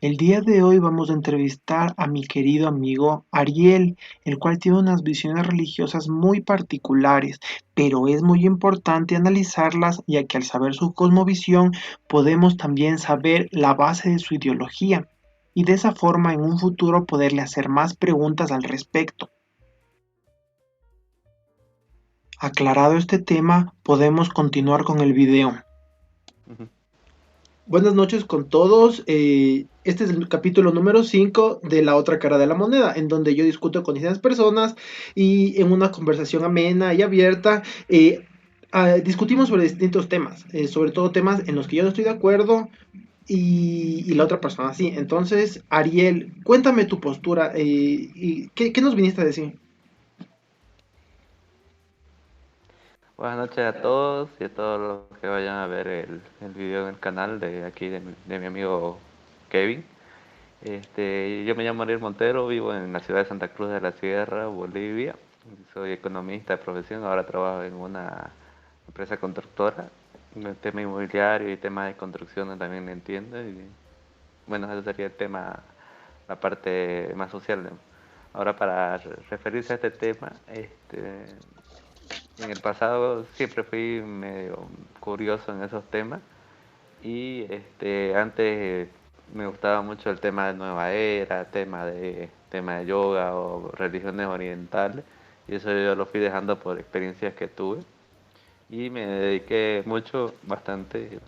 El día de hoy vamos a entrevistar a mi querido amigo Ariel, el cual tiene unas visiones religiosas muy particulares, pero es muy importante analizarlas ya que al saber su cosmovisión podemos también saber la base de su ideología y de esa forma en un futuro poderle hacer más preguntas al respecto. Aclarado este tema, podemos continuar con el video. Ujú. Buenas noches con todos. Este es el capítulo número 5 de La otra cara de la moneda, en donde yo discuto con distintas personas y en una conversación amena y abierta discutimos sobre distintos temas, sobre todo temas en los que yo no estoy de acuerdo y la otra persona sí. Entonces, Ariel, cuéntame tu postura. ¿Qué nos viniste a decir? Buenas noches a todos y a todos los que vayan a ver el video en el canal de aquí de mi amigo Kevin. Yo me llamo Ariel Montero, vivo en la ciudad de Santa Cruz de la Sierra, Bolivia. Soy economista de profesión, ahora trabajo en una empresa constructora. El tema inmobiliario y tema de construcción también lo entiendo. Y, bueno, eso sería el tema, la parte más social, ¿no? Ahora para referirse a este tema, en el pasado siempre fui medio curioso en esos temas y antes me gustaba mucho el tema de nueva era, tema de yoga o religiones orientales, y eso yo lo fui dejando por experiencias que tuve y me dediqué mucho, bastante,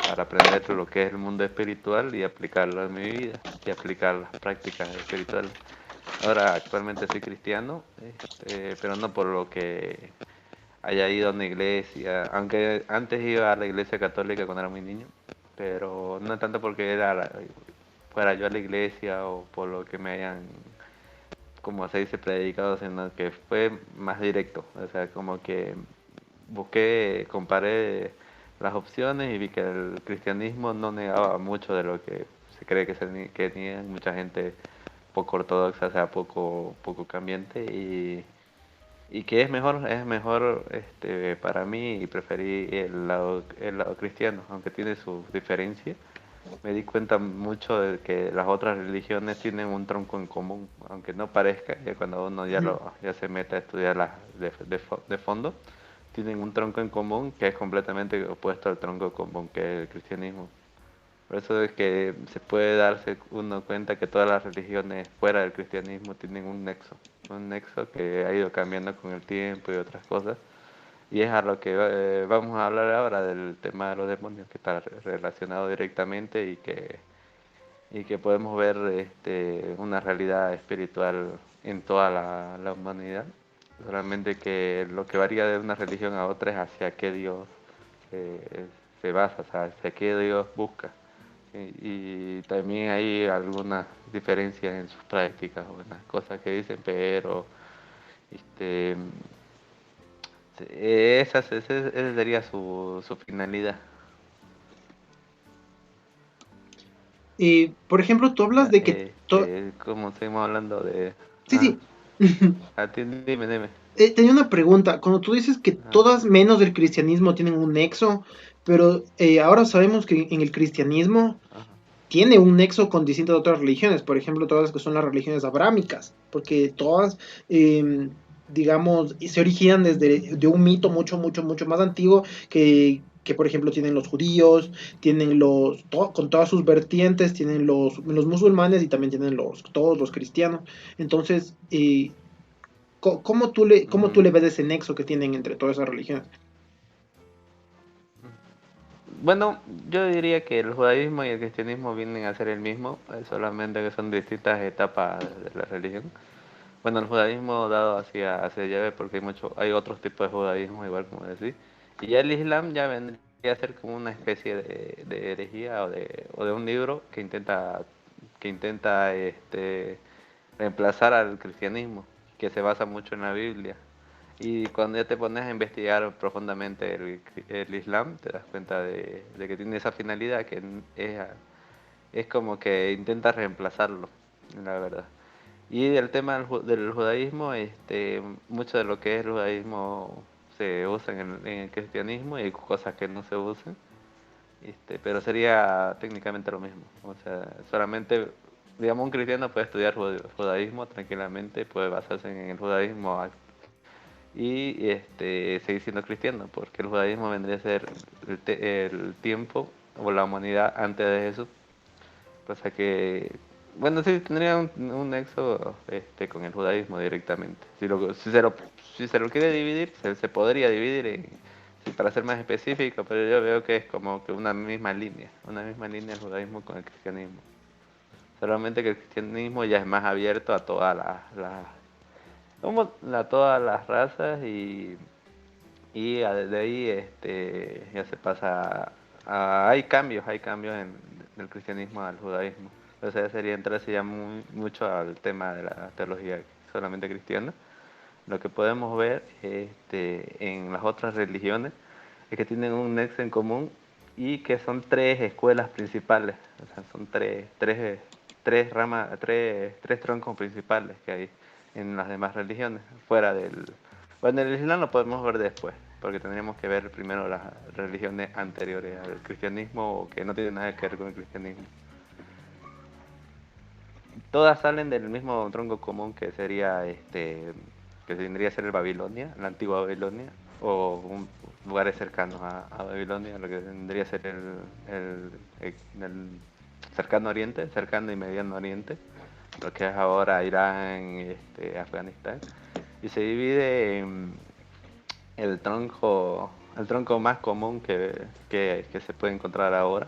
para aprender lo que es el mundo espiritual y aplicarlo en mi vida y aplicar las prácticas espirituales. Ahora actualmente soy cristiano, pero no por lo que haya ido a una iglesia, aunque antes iba a la iglesia católica cuando era muy niño, pero no tanto porque fuera yo a la iglesia o por lo que me hayan, como se dice, predicado, sino que fue más directo, o sea, como que busqué, comparé las opciones y vi que el cristianismo no negaba mucho de lo que se cree que niega mucha gente poco ortodoxa, o sea, poco cambiante y que es mejor para mí y preferí el lado cristiano, aunque tiene sus diferencias. Me di cuenta mucho de que las otras religiones tienen un tronco en común, aunque no parezca, ya cuando uno ya se mete a estudiarlas de fondo, tienen un tronco en común que es completamente opuesto al tronco común que es el cristianismo. Por eso es que se puede darse uno cuenta que todas las religiones fuera del cristianismo tienen un nexo que ha ido cambiando con el tiempo y otras cosas. Y es a lo que vamos a hablar ahora del tema de los demonios, que está relacionado directamente y que podemos ver una realidad espiritual en toda la humanidad. Solamente que lo que varía de una religión a otra es hacia qué Dios eh, se basa, o sea, hacia qué Dios busca. Y también hay algunas diferencias en sus prácticas o en las cosas que dicen, pero este, esa sería su finalidad. Por ejemplo, tú hablas Ya, de que... como seguimos hablando de... Sí, Ah, sí. dime. Tenía una pregunta. Cuando tú dices que Ah, todas menos del cristianismo tienen un nexo, pero ahora sabemos que en el cristianismo ajá. tiene un nexo con distintas otras religiones, por ejemplo, todas las que son las religiones abrámicas, porque todas, digamos, se originan desde de un mito mucho más antiguo que por ejemplo, tienen los judíos, tienen con todas sus vertientes, tienen los musulmanes y también tienen todos los cristianos. Entonces, cómo tú Ujú. le ves ese nexo que tienen entre todas esas religiones? Bueno, yo diría que el judaísmo y el cristianismo vienen a ser el mismo, solamente que son distintas etapas de la religión. Bueno, el judaísmo dado hacia llave porque hay otros tipos de judaísmo, igual como decís. Y ya el islam ya vendría a ser como una especie de herejía o de un libro que intenta reemplazar al cristianismo, que se basa mucho en la Biblia. Y cuando ya te pones a investigar profundamente el Islam, te das cuenta de que tiene esa finalidad que es como que intenta reemplazarlo, la verdad. Y el tema del judaísmo, mucho de lo que es el judaísmo se usa en el cristianismo y hay cosas que no se usan. pero sería técnicamente lo mismo. O sea, solamente, digamos, un cristiano puede estudiar judaísmo tranquilamente, puede basarse en el judaísmo y seguir siendo cristiano, porque el judaísmo vendría a ser el tiempo o la humanidad antes de Jesús. Cosa que, bueno, sí, tendría un nexo con el judaísmo directamente. Si se lo quiere dividir, se podría dividir sí, para ser más específico, pero yo veo que es como que una misma línea el judaísmo con el cristianismo. Solamente que el cristianismo ya es más abierto a todas todas las razas de ahí ya se pasa hay cambios en, del cristianismo al judaísmo. O sea, sería entrarse ya mucho al tema de la teología solamente cristiana. Lo que podemos ver en las otras religiones es que tienen un nexo en común y que son tres escuelas principales. O sea, son tres ramas, tres troncos principales que hay en las demás religiones, fuera del... Bueno, el Islam lo podemos ver después, porque tendríamos que ver primero las religiones anteriores al cristianismo o que no tienen nada que ver con el cristianismo. Todas salen del mismo tronco común que sería que vendría a ser el Babilonia, la antigua Babilonia, o lugares cercanos a Babilonia, lo que vendría a ser el cercano oriente, cercano y mediano oriente, lo que es ahora Irán, Afganistán, y se divide en el tronco más común que se puede encontrar ahora.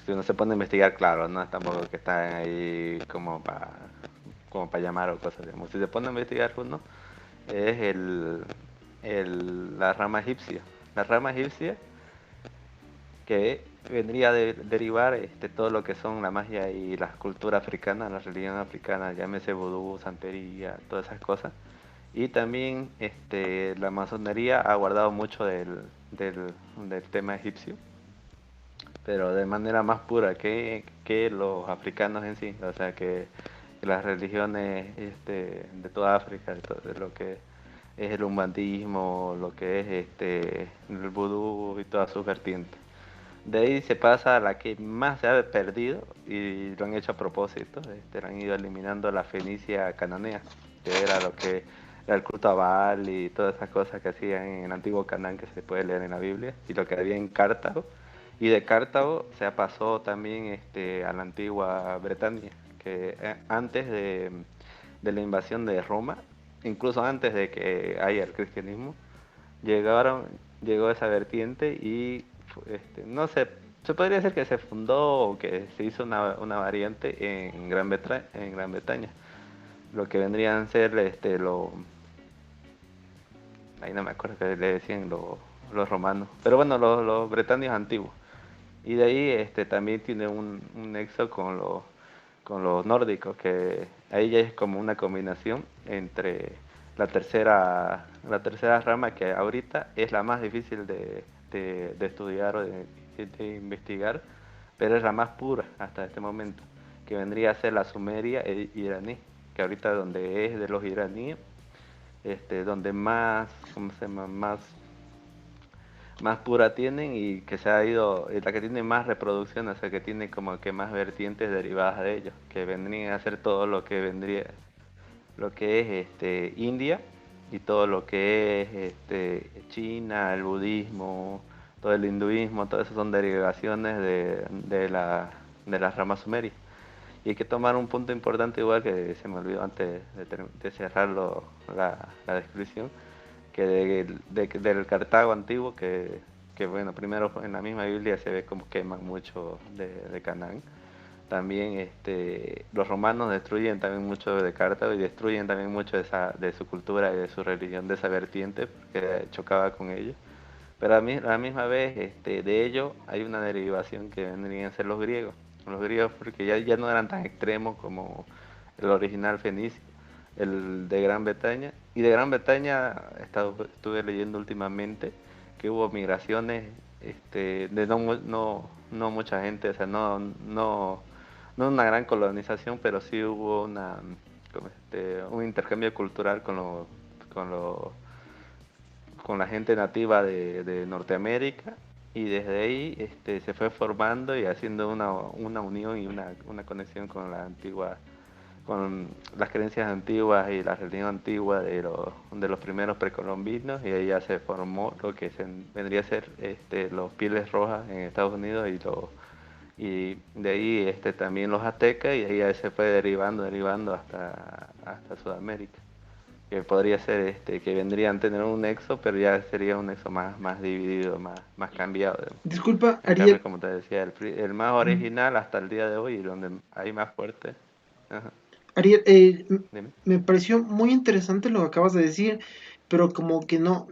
Si uno se pone a investigar, claro, no es tampoco que está ahí como para llamar o cosas, digamos. Si se pone a investigar uno, es la rama egipcia. La rama egipcia que vendría a derivar todo lo que son la magia y las culturas africanas, la religión africana, llámese vudú, santería, todas esas cosas. Y también la masonería ha guardado mucho del tema egipcio, pero de manera más pura que los africanos en sí, o sea que las religiones de toda África, de lo que es el umbandismo, lo que es el vudú y todas sus vertientes. De ahí se pasa a la que más se ha perdido y lo han hecho a propósito, lo han ido eliminando la fenicia cananea, que era lo que era el culto a Baal y todas esas cosas que hacían en el antiguo Canaán que se puede leer en la Biblia, y lo que había en Cartago. Y de Cartago se pasó también a la antigua Bretaña, que antes de la invasión de Roma, incluso antes de que haya el cristianismo, llegaron, llegó esa vertiente y no sé, se podría decir que se fundó o que se hizo una variante en Gran Bretaña, lo que vendrían a ser ahí no me acuerdo que le decían los romanos, pero bueno, los bretaños antiguos. Y de ahí también tiene un nexo con los nórdicos, que ahí ya es como una combinación entre la tercera rama, que ahorita es la más difícil de estudiar o de investigar, pero es la más pura hasta este momento, que vendría a ser la sumeria e iraní, que ahorita donde es de los iraníes, donde más, ¿cómo se llama? Más pura tienen y que se ha ido, la que tiene más reproducción, o sea que tiene como que más vertientes derivadas de ellos, que vendrían a ser todo lo que vendría, lo que es India y todo lo que es China, el budismo, todo el hinduismo, todo eso son derivaciones de la rama sumeria. Y hay que tomar un punto importante igual que se me olvidó antes de cerrar la descripción, que del Cartago antiguo, que bueno, primero en la misma Biblia se ve como queman mucho de Canaán. También los romanos destruyen también mucho de Cartago y destruyen también mucho de su cultura y de su religión, de esa vertiente, porque chocaba con ellos. Pero a la misma vez de ello hay una derivación que vendrían a ser los griegos. Los griegos porque ya no eran tan extremos como el original fenicio, el de Gran Bretaña. Y de Gran Bretaña estuve leyendo últimamente que hubo migraciones de no mucha gente, o sea, no una gran colonización, pero sí hubo un intercambio cultural con, lo, con la gente nativa de Norteamérica y desde ahí se fue formando y haciendo una unión y una conexión con la antigua, con las creencias antiguas y la religión antigua de los primeros precolombinos, y ahí ya se formó lo que vendría a ser los Pieles Rojas en Estados Unidos, y de ahí también los aztecas, y de ahí ya se fue derivando hasta Sudamérica, que podría ser que vendrían a tener un nexo, pero ya sería un nexo más dividido, más cambiado. Disculpa, En cambio, Ariel. como te decía, el más mm, original hasta el día de hoy, y donde hay más fuerte. Ajá, Ariel, dime. me pareció muy interesante lo que acabas de decir, pero como que no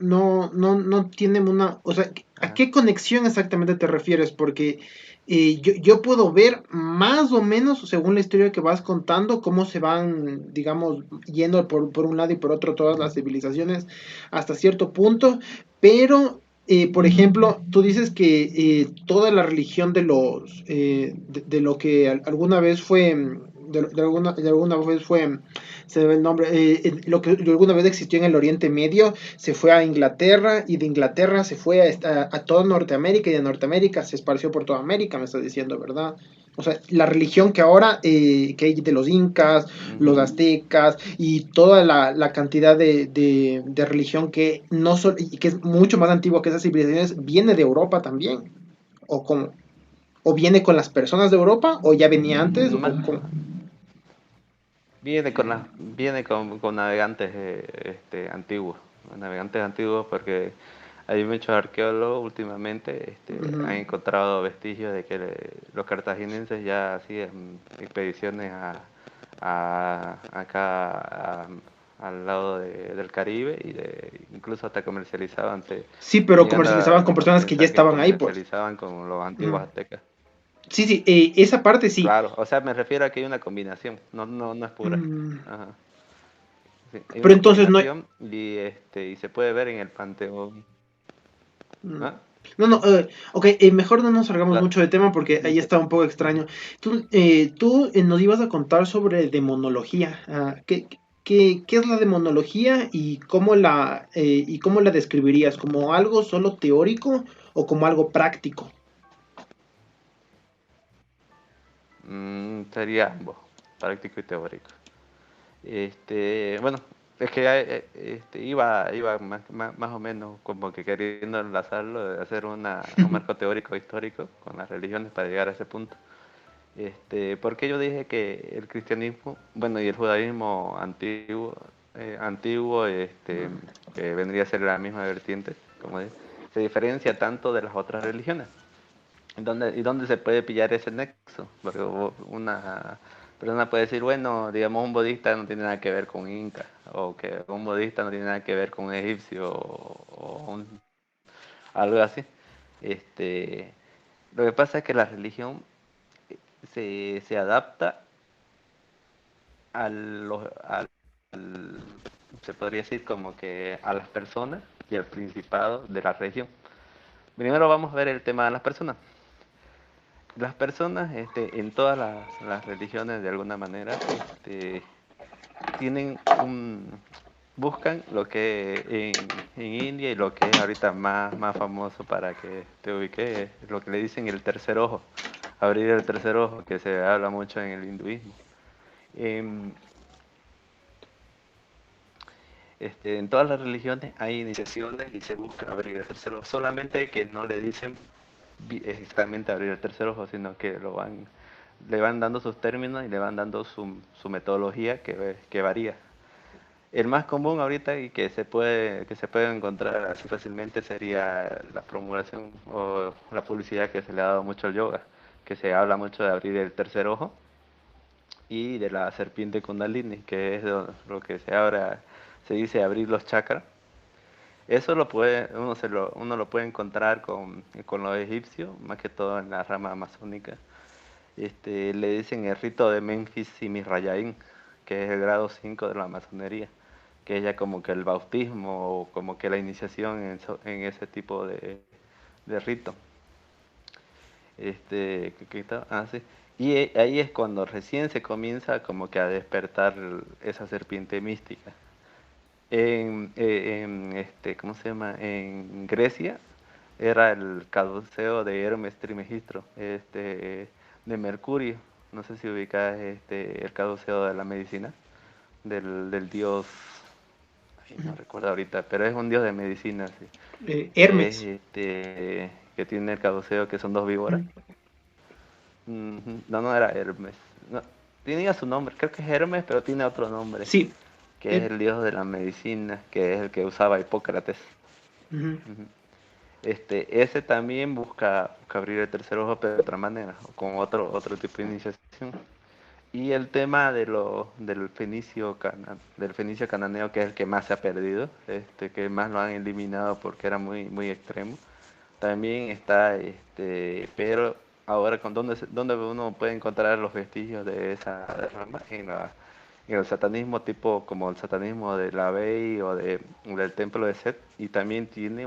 tiene una, o sea, ¿a Ajá. qué conexión exactamente te refieres? Porque yo puedo ver más o menos, según la historia que vas contando, cómo se van, digamos, yendo por un lado y por otro todas las civilizaciones hasta cierto punto, pero por ejemplo, tú dices que toda la religión de lo que alguna vez fue, de alguna vez fue, se me ve el nombre, lo que alguna vez existió en el Oriente Medio, se fue a Inglaterra y de Inglaterra se fue a toda Norteamérica y de Norteamérica se esparció por toda América, me estás diciendo, ¿verdad? O sea, la religión que ahora, que hay de los incas, los Ujú. aztecas y toda la cantidad de religión que no y que es mucho más antigua que esas civilizaciones, viene de Europa también. O como, o viene con las personas de Europa, o ya venía antes, o Más, como. viene con navegantes navegantes antiguos, porque hay muchos arqueólogos últimamente han Ujú. encontrado vestigios de que los cartaginenses ya hacían expediciones acá al lado del Caribe, incluso hasta comercializaban, Sí, pero llegando comercializaban con a personas que ya pensar que estaban ahí, pues. comercializaban con los antiguos Ujú. aztecas. Sí, sí, esa parte sí. Claro, o sea, me refiero a que hay una combinación, no es pura. Mm, Ajá. Sí, hay pero una entonces no hay. combinación, y se puede ver en el Panteón. Mm. ¿Ah? No, no, ok, mejor no nos salgamos Claro. mucho de tema porque ahí Dice, está un poco extraño. Tú nos ibas a contar sobre demonología. ¿Qué es la demonología y cómo la describirías? ¿Como algo solo teórico o como algo práctico? sería ambos, práctico y teórico. Bueno, es que iba más o menos como que queriendo enlazarlo, de hacer un marco teórico histórico con las religiones para llegar a ese punto. Porque yo dije que el cristianismo, bueno, y el judaísmo antiguo, que vendría a ser la misma vertiente, como dije, se diferencia tanto de las otras religiones. ¿Y dónde se puede pillar ese nexo? Porque una persona puede decir, bueno, digamos, un budista no tiene nada que ver con Inca, o que un budista no tiene nada que ver con un egipcio, algo así. Este, lo que pasa es que la religión se adapta a se podría decir como que a las personas y al principado de la región. Primero vamos a ver el tema de las personas. Las personas, en todas las religiones de alguna manera, tienen buscan lo que en India, y lo que es ahorita más famoso para que te ubiques, es lo que le dicen el tercer ojo, abrir el tercer ojo, que se habla mucho en el hinduismo. Em, en todas las religiones hay iniciaciones y se busca abrir el tercer ojo, solamente que no le dicen exactamente abrir el tercer ojo, sino que le van dando sus términos y le van dando su metodología que varía. El más común ahorita y que se puede encontrar así fácilmente sería la promulgación o la publicidad que se le ha dado mucho al yoga, que se habla mucho de abrir el tercer ojo y de la serpiente Kundalini, que es lo que se dice abrir los chakras. Eso uno lo puede encontrar con los egipcios, más que todo en la rama amazónica. Le dicen el rito de Memphis Simirrayaín, que es el grado 5 de la masonería, que es ya como que el bautismo o como que la iniciación en ese tipo de rito. Sí. Y ahí es cuando recién se comienza como que a despertar esa serpiente mística. ¿Cómo se llama? En Grecia, era el caduceo de Hermes Trismegisto, de Mercurio. No sé si ubicas el caduceo de la medicina, del dios, ay, no recuerdo ahorita, pero es un dios de medicina, sí, que es Hermes. que tiene el caduceo que son dos víboras. Ujú. No, no era Hermes. No, tenía su nombre, creo que es Hermes, pero tiene otro nombre, Sí. que es Her- el dios de la medicina, que es el que usaba Hipócrates. Ujú. Ujú. Ese también busca abrir el tercer ojo, pero de otra manera, con otro tipo de iniciación. Y el tema del fenicio cananeo, que es el que más se ha perdido, que más lo han eliminado porque era muy, muy extremo. También está, pero ahora con dónde uno puede encontrar los vestigios de esa rama en el satanismo tipo como el satanismo de la Bey del templo de Set, y también tiene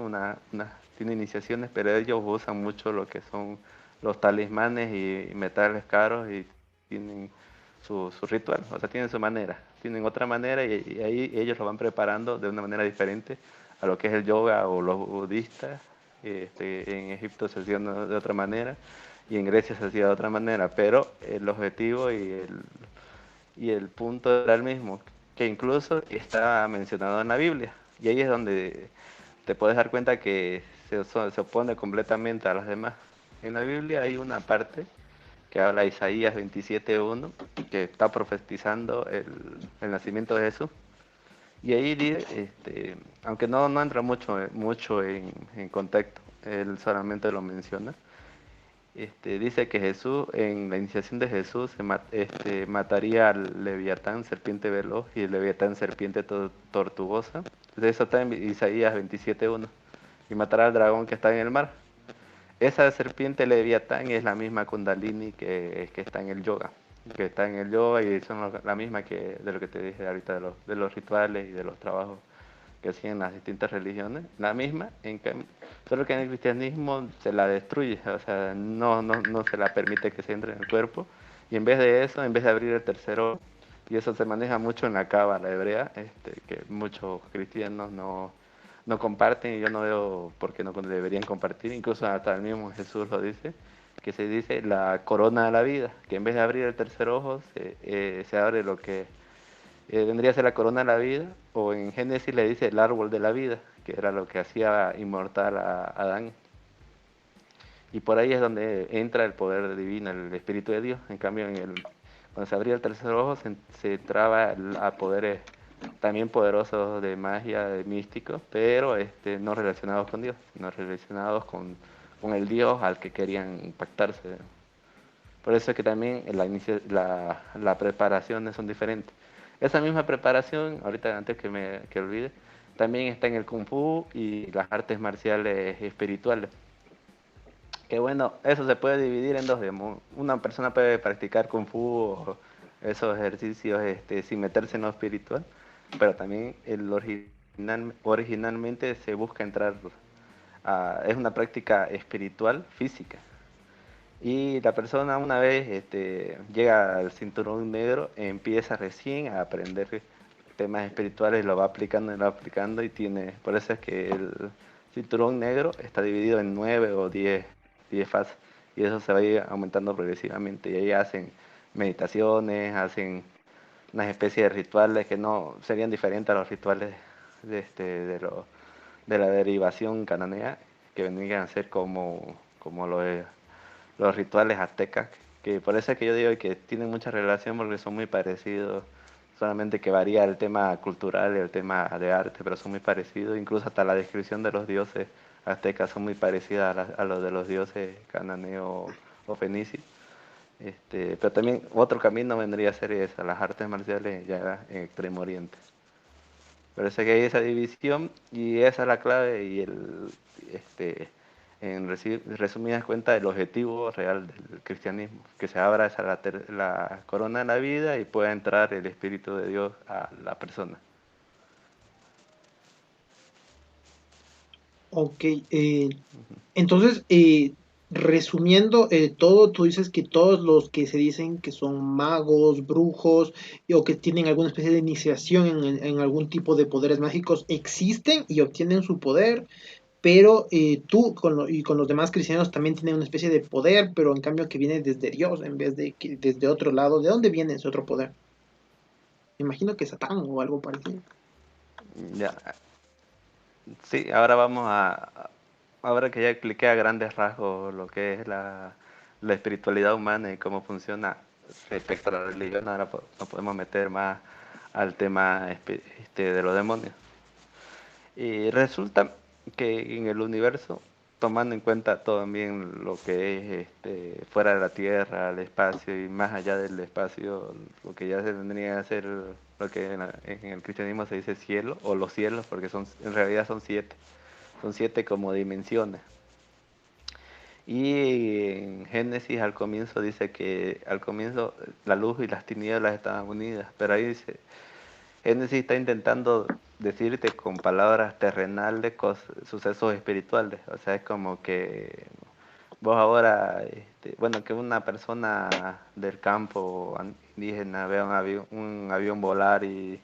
tiene iniciaciones, pero ellos usan mucho lo que son los talismanes y metales caros, y tienen su ritual, o sea, tienen su manera, tienen otra manera, y ahí ellos lo van preparando de una manera diferente a lo que es el yoga o los budistas. En Egipto se hacía de otra manera y en Grecia se hacía de otra manera, pero el objetivo y el punto era el mismo, que incluso está mencionado en la Biblia. Y ahí es donde te puedes dar cuenta que se opone completamente a las demás. En la Biblia hay una parte que habla de Isaías 27:1, que está profetizando el nacimiento de Jesús. Y ahí dice, aunque no entra mucho en contexto, él solamente lo menciona. Dice que Jesús, en la iniciación de Jesús, mataría al Leviatán, serpiente veloz, y el Leviatán, serpiente tortuosa. Entonces eso está en Isaías 27:1. Y matará al dragón que está en el mar. Esa serpiente Leviatán es la misma Kundalini que está en el yoga. Que está en el yoga y son la misma de lo que te dije ahorita de los rituales y de los trabajos que hacían las distintas religiones, la misma, solo que en el cristianismo se la destruye, o sea, no se la permite que se entre en el cuerpo, y en vez de eso, en vez de abrir el tercero, y eso se maneja mucho en la cábala hebrea, que muchos cristianos no comparten, y yo no veo por qué no deberían compartir, incluso hasta el mismo Jesús lo dice, que se dice la corona de la vida, que en vez de abrir el tercer ojo, se abre lo que vendría a ser la corona de la vida, o en Génesis le dice el árbol de la vida, que era lo que hacía inmortal a Adán. Y por ahí es donde entra el poder divino, el Espíritu de Dios. En cambio, cuando se abría el tercer ojo, se entraba a poderes también poderosos de magia, de místicos, pero no relacionados con Dios, sino relacionados con el Dios al que querían impactarse. Por eso es que también la preparaciones son diferentes. Esa misma preparación, ahorita antes que olvide, también está en el Kung Fu y las artes marciales espirituales. Que bueno, eso se puede dividir en dos, digamos. Una persona puede practicar Kung Fu o esos ejercicios sin meterse en lo espiritual, pero también originalmente se busca entrar es una práctica espiritual física. Y la persona una vez llega al cinturón negro, empieza recién a aprender temas espirituales, lo va aplicando y lo va aplicando y por eso es que el cinturón negro está dividido en 9 o 10 fases, y eso se va a ir aumentando progresivamente, y ahí hacen meditaciones, hacen unas especies de rituales que no serían diferentes a los rituales de, este, de, lo- de la derivación cananea, que vendrían a ser como los rituales aztecas, que por eso es que yo digo que tienen mucha relación porque son muy parecidos, solamente que varía el tema cultural y el tema de arte, pero son muy parecidos, incluso hasta la descripción de los dioses aztecas son muy parecidas a los de los dioses cananeos o fenicios. Pero también otro camino vendría a ser esa, las artes marciales ya en Extremo Oriente. Parece que hay esa división y esa es la clave este, resumidas cuentas, el objetivo real del cristianismo, que se abra la corona de la vida y pueda entrar el Espíritu de Dios a la persona. Ok, entonces, resumiendo todo, tú dices que todos los que se dicen que son magos, brujos, o que tienen alguna especie de iniciación en algún tipo de poderes mágicos existen y obtienen su poder, pero tú y con los demás cristianos también tienen una especie de poder, pero en cambio que viene desde Dios en vez de que desde otro lado. ¿De dónde viene ese otro poder? Me imagino que Satán o algo parecido. Ya, sí, ahora que ya expliqué a grandes rasgos lo que es la espiritualidad humana y cómo funciona respecto a la religión, ahora nos podemos meter más al tema de los demonios. Y resulta que en el universo, tomando en cuenta también lo que es fuera de la Tierra, el espacio y más allá del espacio, lo que ya se tendría que ser lo que en el cristianismo se dice cielo o los cielos, porque en realidad son siete como dimensiones. Y en Génesis al comienzo dice que al comienzo la luz y las tinieblas estaban unidas, pero ahí dice Génesis está intentando decirte con palabras terrenales sucesos espirituales. O sea, es como que vos ahora, bueno, que una persona del campo indígena vea un avión volar y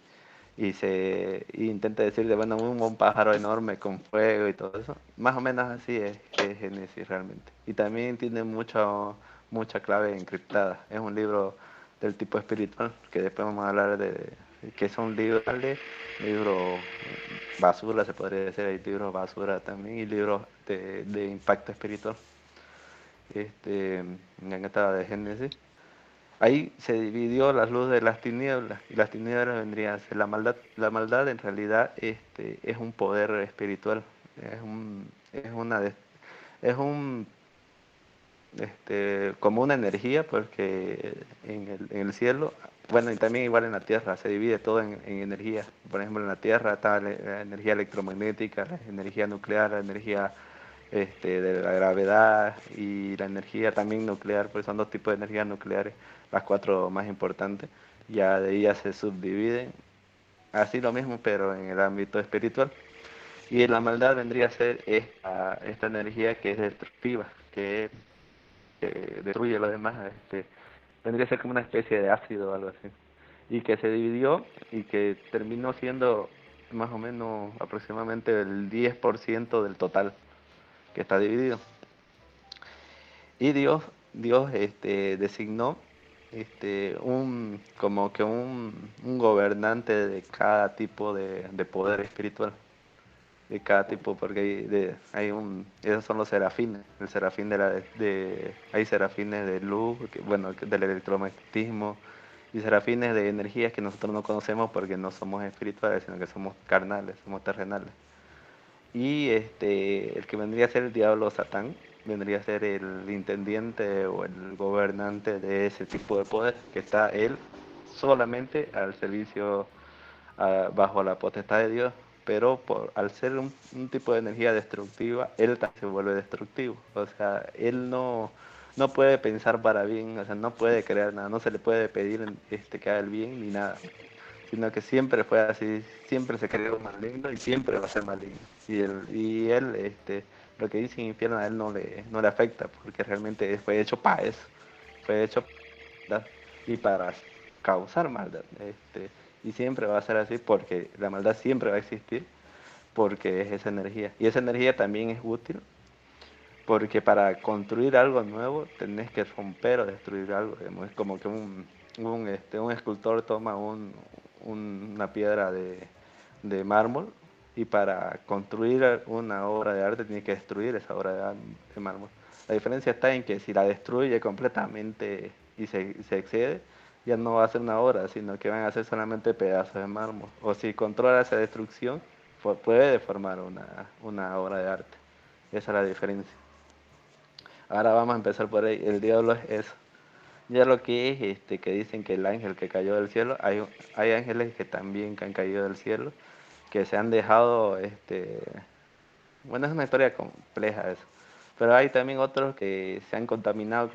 intenta decirte, bueno, un pájaro enorme con fuego y todo eso. Más o menos así es Génesis realmente. Y también tiene mucha clave encriptada. Es un libro del tipo espiritual, que después vamos a hablar de que son libros basura, se podría decir, hay libros basura también y libros de impacto espiritual. En esta de Génesis. Ahí se dividió la luz de las tinieblas y las tinieblas vendrían a ser la maldad. La maldad en realidad es un poder espiritual, es una es un como una energía porque en el cielo, bueno y también igual en la tierra se divide todo en energía. Por ejemplo en la tierra está la energía electromagnética, la energía nuclear, la energía de la gravedad y la energía también nuclear, porque son dos tipos de energías nucleares, las cuatro más importantes, ya de ellas se subdividen, así lo mismo, pero en el ámbito espiritual. Y la maldad vendría a ser esta energía que es destructiva, que destruye lo demás, vendría a ser como una especie de ácido o algo así, y que se dividió y que terminó siendo más o menos aproximadamente el 10% del total que está dividido. Y Dios designó como que un gobernante de cada tipo de poder espiritual, de cada tipo, porque esos son los serafines, el serafín hay serafines de luz, bueno, del electromagnetismo, y serafines de energías que nosotros no conocemos porque no somos espirituales, sino que somos carnales, somos terrenales. Y el que vendría a ser el diablo Satán, vendría a ser el intendiente o el gobernante de ese tipo de poder, que está él solamente al servicio bajo la potestad de Dios, pero al ser un tipo de energía destructiva, él también se vuelve destructivo. O sea, él no puede pensar para bien, o sea, no puede crear nada, no se le puede pedir que haga el bien ni nada, sino que siempre fue así, siempre se creó maligno y siempre va a ser maligno. Y él, lo que dice en infierno a él no le afecta, porque realmente fue hecho para eso, fue hecho para maldad y para causar maldad. Y siempre va a ser así porque la maldad siempre va a existir, porque es esa energía. Y esa energía también es útil, porque para construir algo nuevo tenés que romper o destruir algo. Digamos. Es como que un escultor toma una piedra de mármol y para construir una obra de arte tiene que destruir esa obra de mármol. La diferencia está en que si la destruye completamente y se excede, ya no va a ser una obra, sino que van a ser solamente pedazos de mármol. O si controla esa destrucción, puede formar una obra de arte. Esa es la diferencia. Ahora vamos a empezar por ahí. El diablo es eso. Ya lo que es que dicen que el ángel que cayó del cielo, hay ángeles que también que han caído del cielo, que se han dejado, bueno, es una historia compleja eso. Pero hay también otros que se han contaminado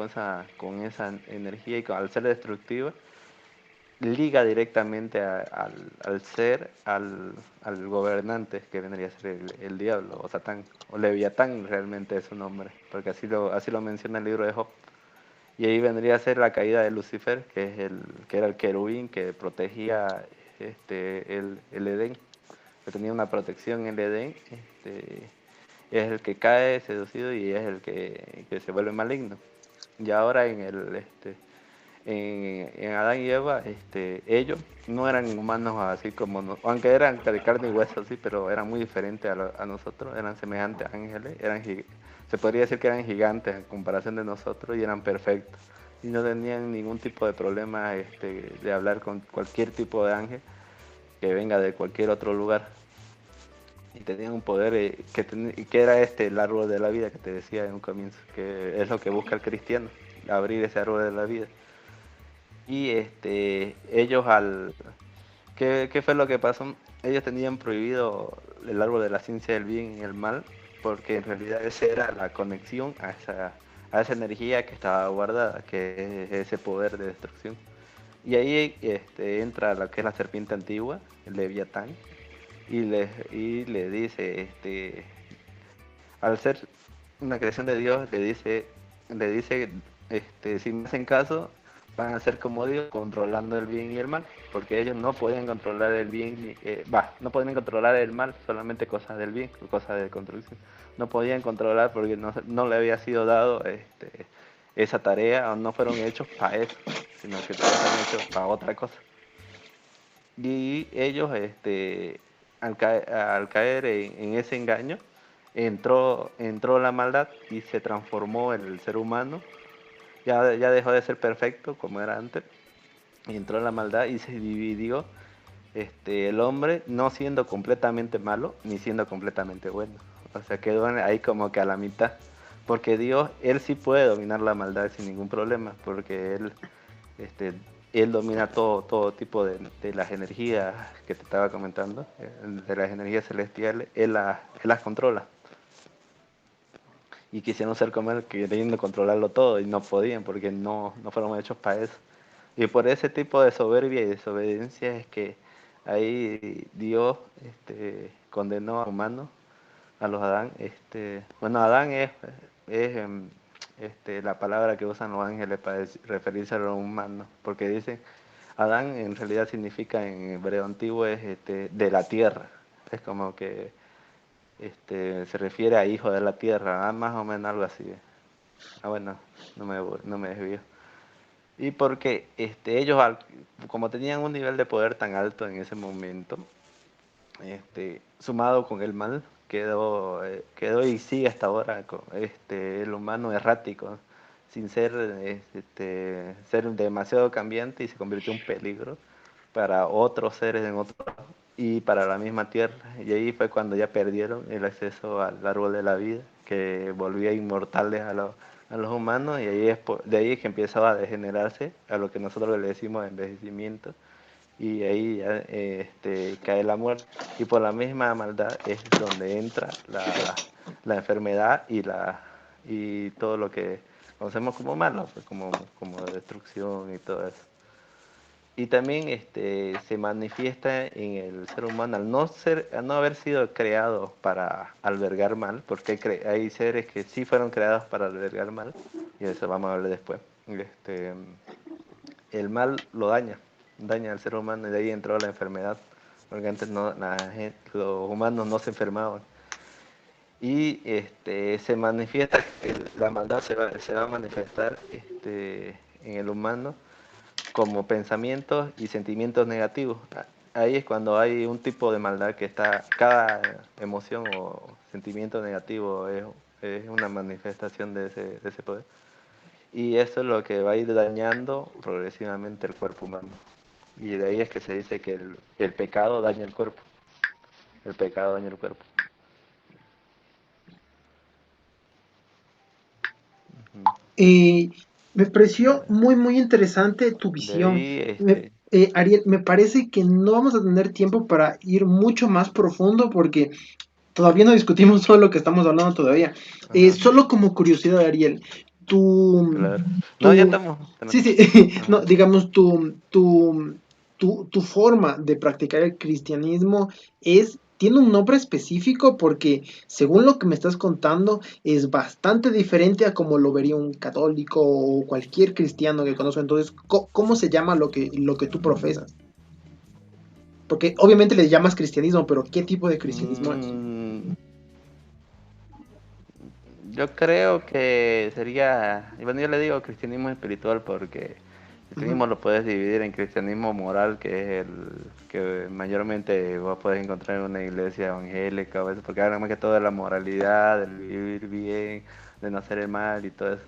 con esa energía y al ser destructiva, liga directamente al ser, al gobernante, que vendría a ser el diablo o Satán, o Leviatán realmente es su nombre, porque así lo menciona el libro de Job. Y ahí vendría a ser la caída de Lucifer, que era el querubín que protegía el Edén, que tenía una protección en el Edén, es el que cae seducido y es el que se vuelve maligno. Y ahora en Adán y Eva, ellos no eran humanos así como, aunque eran de carne y hueso, sí, pero eran muy diferentes a nosotros, eran semejantes a ángeles, se podría decir que eran gigantes en comparación de nosotros y eran perfectos. Y no tenían ningún tipo de problema de hablar con cualquier tipo de ángel que venga de cualquier otro lugar. Y tenían un poder que era el árbol de la vida que te decía en un comienzo, que es lo que busca el cristiano, abrir ese árbol de la vida. Y ellos ¿qué fue lo que pasó? Ellos tenían prohibido el árbol de la ciencia del bien y el mal, porque en realidad esa era la conexión a esa energía que estaba guardada, que es ese poder de destrucción. Y ahí entra lo que es la serpiente antigua, el Leviatán, y le dice, al ser una creación de Dios, le dice, si me hacen caso, van a ser como Dios, controlando el bien y el mal, porque ellos no podían controlar el bien, no podían controlar el mal, solamente cosas del bien, cosas de construcción. No podían controlar porque no le había sido dado esa tarea, o no fueron hechos para eso, sino que fueron hechos para otra cosa. Y ellos, al caer en ese engaño, entró la maldad y se transformó el ser humano. Ya dejó de ser perfecto como era antes. Y entró la maldad y se dividió el hombre, no siendo completamente malo ni siendo completamente bueno. O sea, quedó ahí como que a la mitad. Porque Dios, Él sí puede dominar la maldad sin ningún problema, porque este, Él domina todo tipo de las energías que te estaba comentando, de las energías celestiales, Él las controla. Y quisieron ser como Él, queriendo controlarlo todo, y no podían, porque no fueron hechos para eso. Y por ese tipo de soberbia y desobediencia es que ahí Dios condenó a humanos, a los Adán. Bueno, Adán es la palabra que usan los ángeles para referirse a los humanos, porque dicen, Adán en realidad significa en hebreo antiguo es de la tierra. Es como que se refiere a hijo de la tierra, más o menos algo así. Bueno, no me desvío. Y porque ellos, como tenían un nivel de poder tan alto en ese momento, sumado con el mal, quedó y sigue hasta ahora el humano errático, sin ser demasiado cambiante, y se convirtió en un peligro para otros seres en otro lado y para la misma tierra. Y ahí fue cuando ya perdieron el acceso al árbol de la vida, que volvía inmortales a los humanos, y ahí de ahí es que empezaba a degenerarse a lo que nosotros le decimos envejecimiento, y ahí ya cae la muerte. Y por la misma maldad es donde entra la enfermedad y todo lo que conocemos como malo, pues, como destrucción y todo eso. Y también se manifiesta en el ser humano al no haber sido creado para albergar mal, porque hay seres que sí fueron creados para albergar mal, y de eso vamos a hablar después. El mal lo daña al ser humano, y de ahí entró la enfermedad, porque antes los humanos no se enfermaban. Y se manifiesta, la maldad se va a manifestar en el humano como pensamientos y sentimientos negativos. Ahí es cuando hay un tipo de maldad que cada emoción o sentimiento negativo es una manifestación de ese poder. Y eso es lo que va a ir dañando progresivamente el cuerpo humano. Y de ahí es que se dice que el pecado daña el cuerpo. El pecado daña el cuerpo. Eh, Me pareció muy, muy interesante tu De visión. ahí, Ariel, me parece que no vamos a tener tiempo para ir mucho más profundo porque todavía no discutimos todo lo que estamos hablando todavía. ajá, Solo como curiosidad, Ariel, tu, claro. No, ya tu, estamos. sí, sí, no, Ajá. digamos, tu forma de practicar el cristianismo tiene un nombre específico porque, según lo que me estás contando, es bastante diferente a como lo vería un católico o cualquier cristiano que conozco. Entonces, ¿cómo se llama lo que tú profesas? Porque obviamente le llamas cristianismo, pero ¿qué tipo de cristianismo es? Mm, Yo creo que sería, y bueno, yo le digo cristianismo espiritual porque el Ujú. cristianismo lo puedes dividir en cristianismo moral, que es el que mayormente vos podés encontrar en una iglesia evangélica o eso, porque habla más que todo de la moralidad, del vivir bien, de no hacer el mal y todo eso.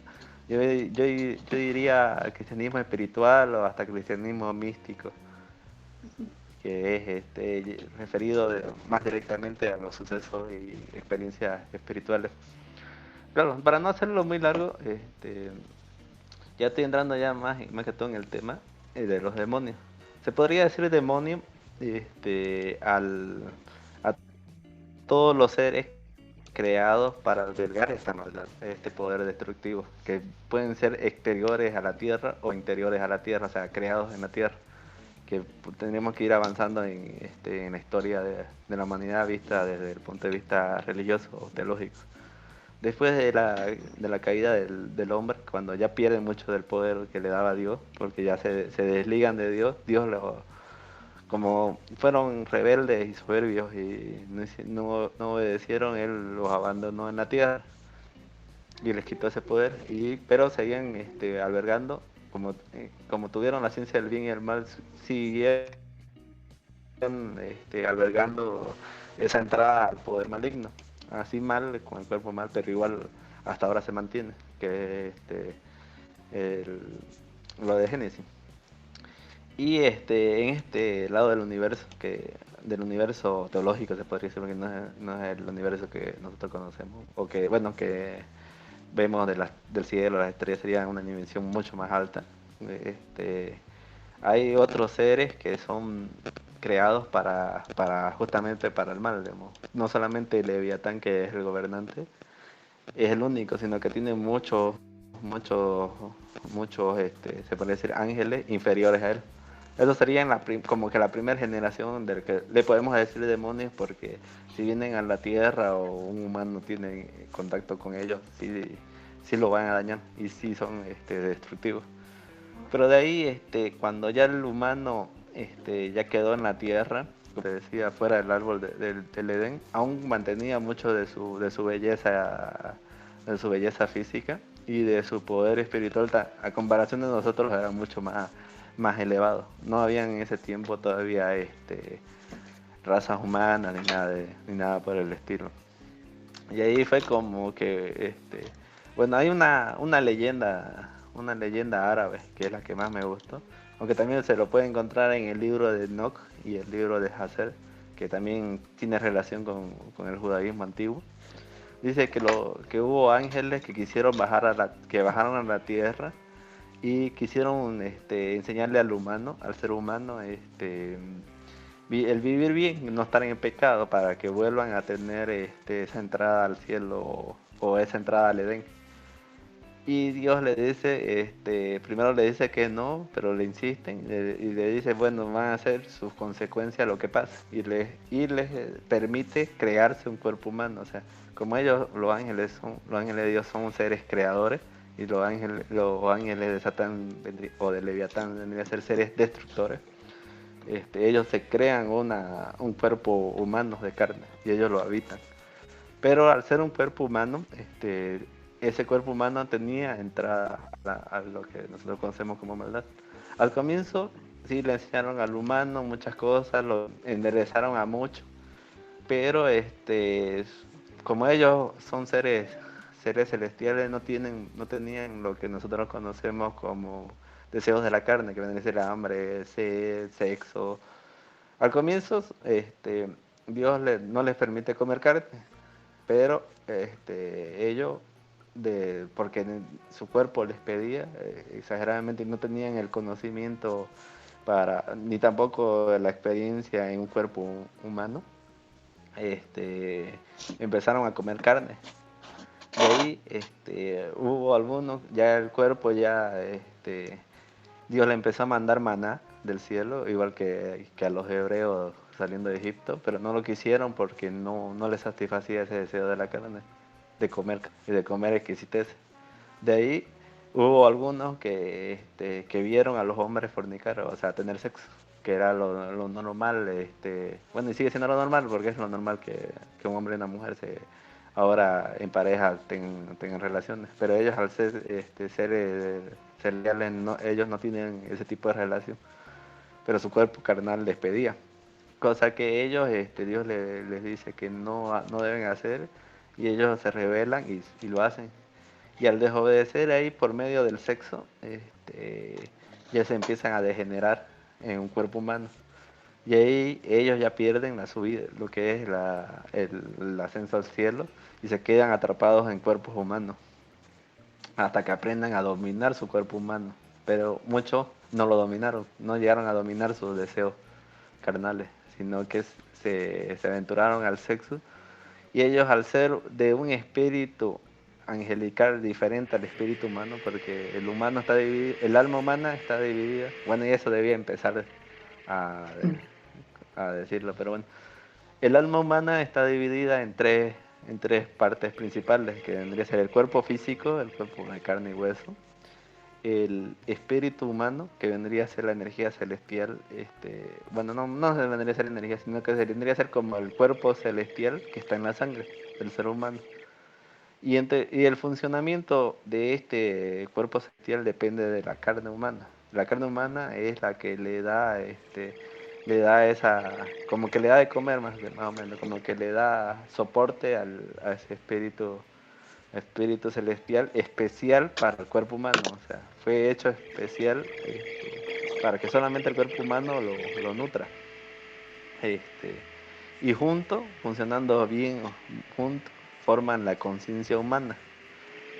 Yo diría cristianismo espiritual o hasta cristianismo místico, que es referido más directamente a los sucesos y experiencias espirituales. Claro, para no hacerlo muy largo, ya estoy entrando ya más que todo en el tema de los demonios. Se podría decir demonio a todos los seres creados para albergar esta maldad, este poder destructivo, que pueden ser exteriores a la tierra o interiores a la tierra, o sea, creados en la tierra, que tenemos que ir avanzando en la historia de la humanidad vista desde el punto de vista religioso o teológico. Después de la caída del hombre, cuando ya pierde mucho del poder que le daba Dios, porque ya se desligan de Dios, como fueron rebeldes y soberbios y no obedecieron, Él los abandonó en la tierra y les quitó ese poder, pero seguían albergando, como tuvieron la ciencia del bien y el mal, siguieron albergando esa entrada al poder maligno. Así mal, con el cuerpo mal, pero igual hasta ahora se mantiene, que el, lo de Génesis. Y en este lado del universo, del universo teológico se podría decir, porque no es el universo que nosotros conocemos, o que, bueno, que vemos del cielo, las estrellas serían una dimensión mucho más alta. Este, Hay otros seres que son creados justamente para el mal, digamos. No solamente Leviatán, que es el gobernante, es el único, sino que tiene muchos, se puede decir, ángeles inferiores a él. Eso sería como que la primera generación del que le podemos decir demonios, porque si vienen a la tierra o un humano tiene contacto con ellos, sí lo van a dañar y sí son destructivos. Pero de ahí, cuando ya el humano ya quedó en la tierra, como te decía, fuera del árbol del Edén, aún mantenía mucho de su belleza física y de su poder espiritual, a comparación de nosotros era mucho más elevado. No había en ese tiempo todavía razas humanas ni nada por el estilo. Y ahí fue como que, bueno, hay una leyenda árabe, que es la que más me gustó, aunque también se lo puede encontrar en el libro de Enoch y el libro de Hazer, que también tiene relación con el judaísmo antiguo. Dice que hubo ángeles que quisieron que bajaron a la tierra y quisieron enseñarle al humano, al ser humano, el vivir bien, no estar en el pecado, para que vuelvan a tener esa entrada al cielo o esa entrada al Edén. Y Dios le dice, primero le dice que no, pero le insisten y le dice, bueno, van a ser sus consecuencias lo que pasa. Y les permite crearse un cuerpo humano. O sea, como ellos, los ángeles de Dios son seres creadores, y los ángeles de Satán o de Leviatán vendrían a ser seres destructores. Ellos se crean un cuerpo humano de carne y ellos lo habitan. Pero al ser un cuerpo humano, ese cuerpo humano tenía entrada a lo que nosotros conocemos como maldad. Al comienzo sí le enseñaron al humano muchas cosas, lo enderezaron a mucho, pero como ellos son seres celestiales, no tenían lo que nosotros conocemos como deseos de la carne, que vendría a ser hambre, sed, sexo. Al comienzo, Dios no les permite comer carne, pero ellos, porque su cuerpo les pedía exageradamente, y no tenían el conocimiento ni tampoco la experiencia en un cuerpo humano, empezaron a comer carne. De ahí hubo algunos, ya el cuerpo Dios le empezó a mandar maná del cielo, igual que a los hebreos saliendo de Egipto, pero no lo quisieron porque no les satisfacía ese deseo de la carne, de comer y de comer exquisitez. De ahí hubo algunos que vieron a los hombres fornicar, o sea, tener sexo, que era lo normal, bueno, y sigue siendo lo normal porque es lo normal que un hombre y una mujer se ahora en pareja tengan relaciones, pero ellos al ser cereales, ellos no tienen ese tipo de relación, pero su cuerpo carnal les pedía, cosa que ellos, Dios les dice que no deben hacer, y ellos se rebelan y lo hacen. Y al desobedecer ahí por medio del sexo, ya se empiezan a degenerar en un cuerpo humano. Y ahí ellos ya pierden la subida, lo que es el ascenso al cielo, y se quedan atrapados en cuerpos humanos, hasta que aprendan a dominar su cuerpo humano. Pero muchos no lo dominaron, no llegaron a dominar sus deseos carnales, sino que se aventuraron al sexo, y ellos, al ser de un espíritu angelical diferente al espíritu humano, porque el humano está dividido, el alma humana está dividida, bueno, y eso debía empezar a, a decirlo, pero bueno, el alma humana está dividida en tres partes principales, que vendría a ser el cuerpo físico, el cuerpo de carne y hueso, el espíritu humano, que vendría a ser la energía celestial, bueno, no vendría a ser energía, sino que vendría a ser como el cuerpo celestial que está en la sangre del ser humano. Y el funcionamiento de este cuerpo celestial depende de la carne humana. La carne humana es la que le da esa, como que le da de comer más o menos, como que le da soporte a ese espíritu celestial especial para el cuerpo humano. O sea, fue hecho especial, para que solamente el cuerpo humano lo nutra. Este, y funcionando bien juntos, forman la conciencia humana,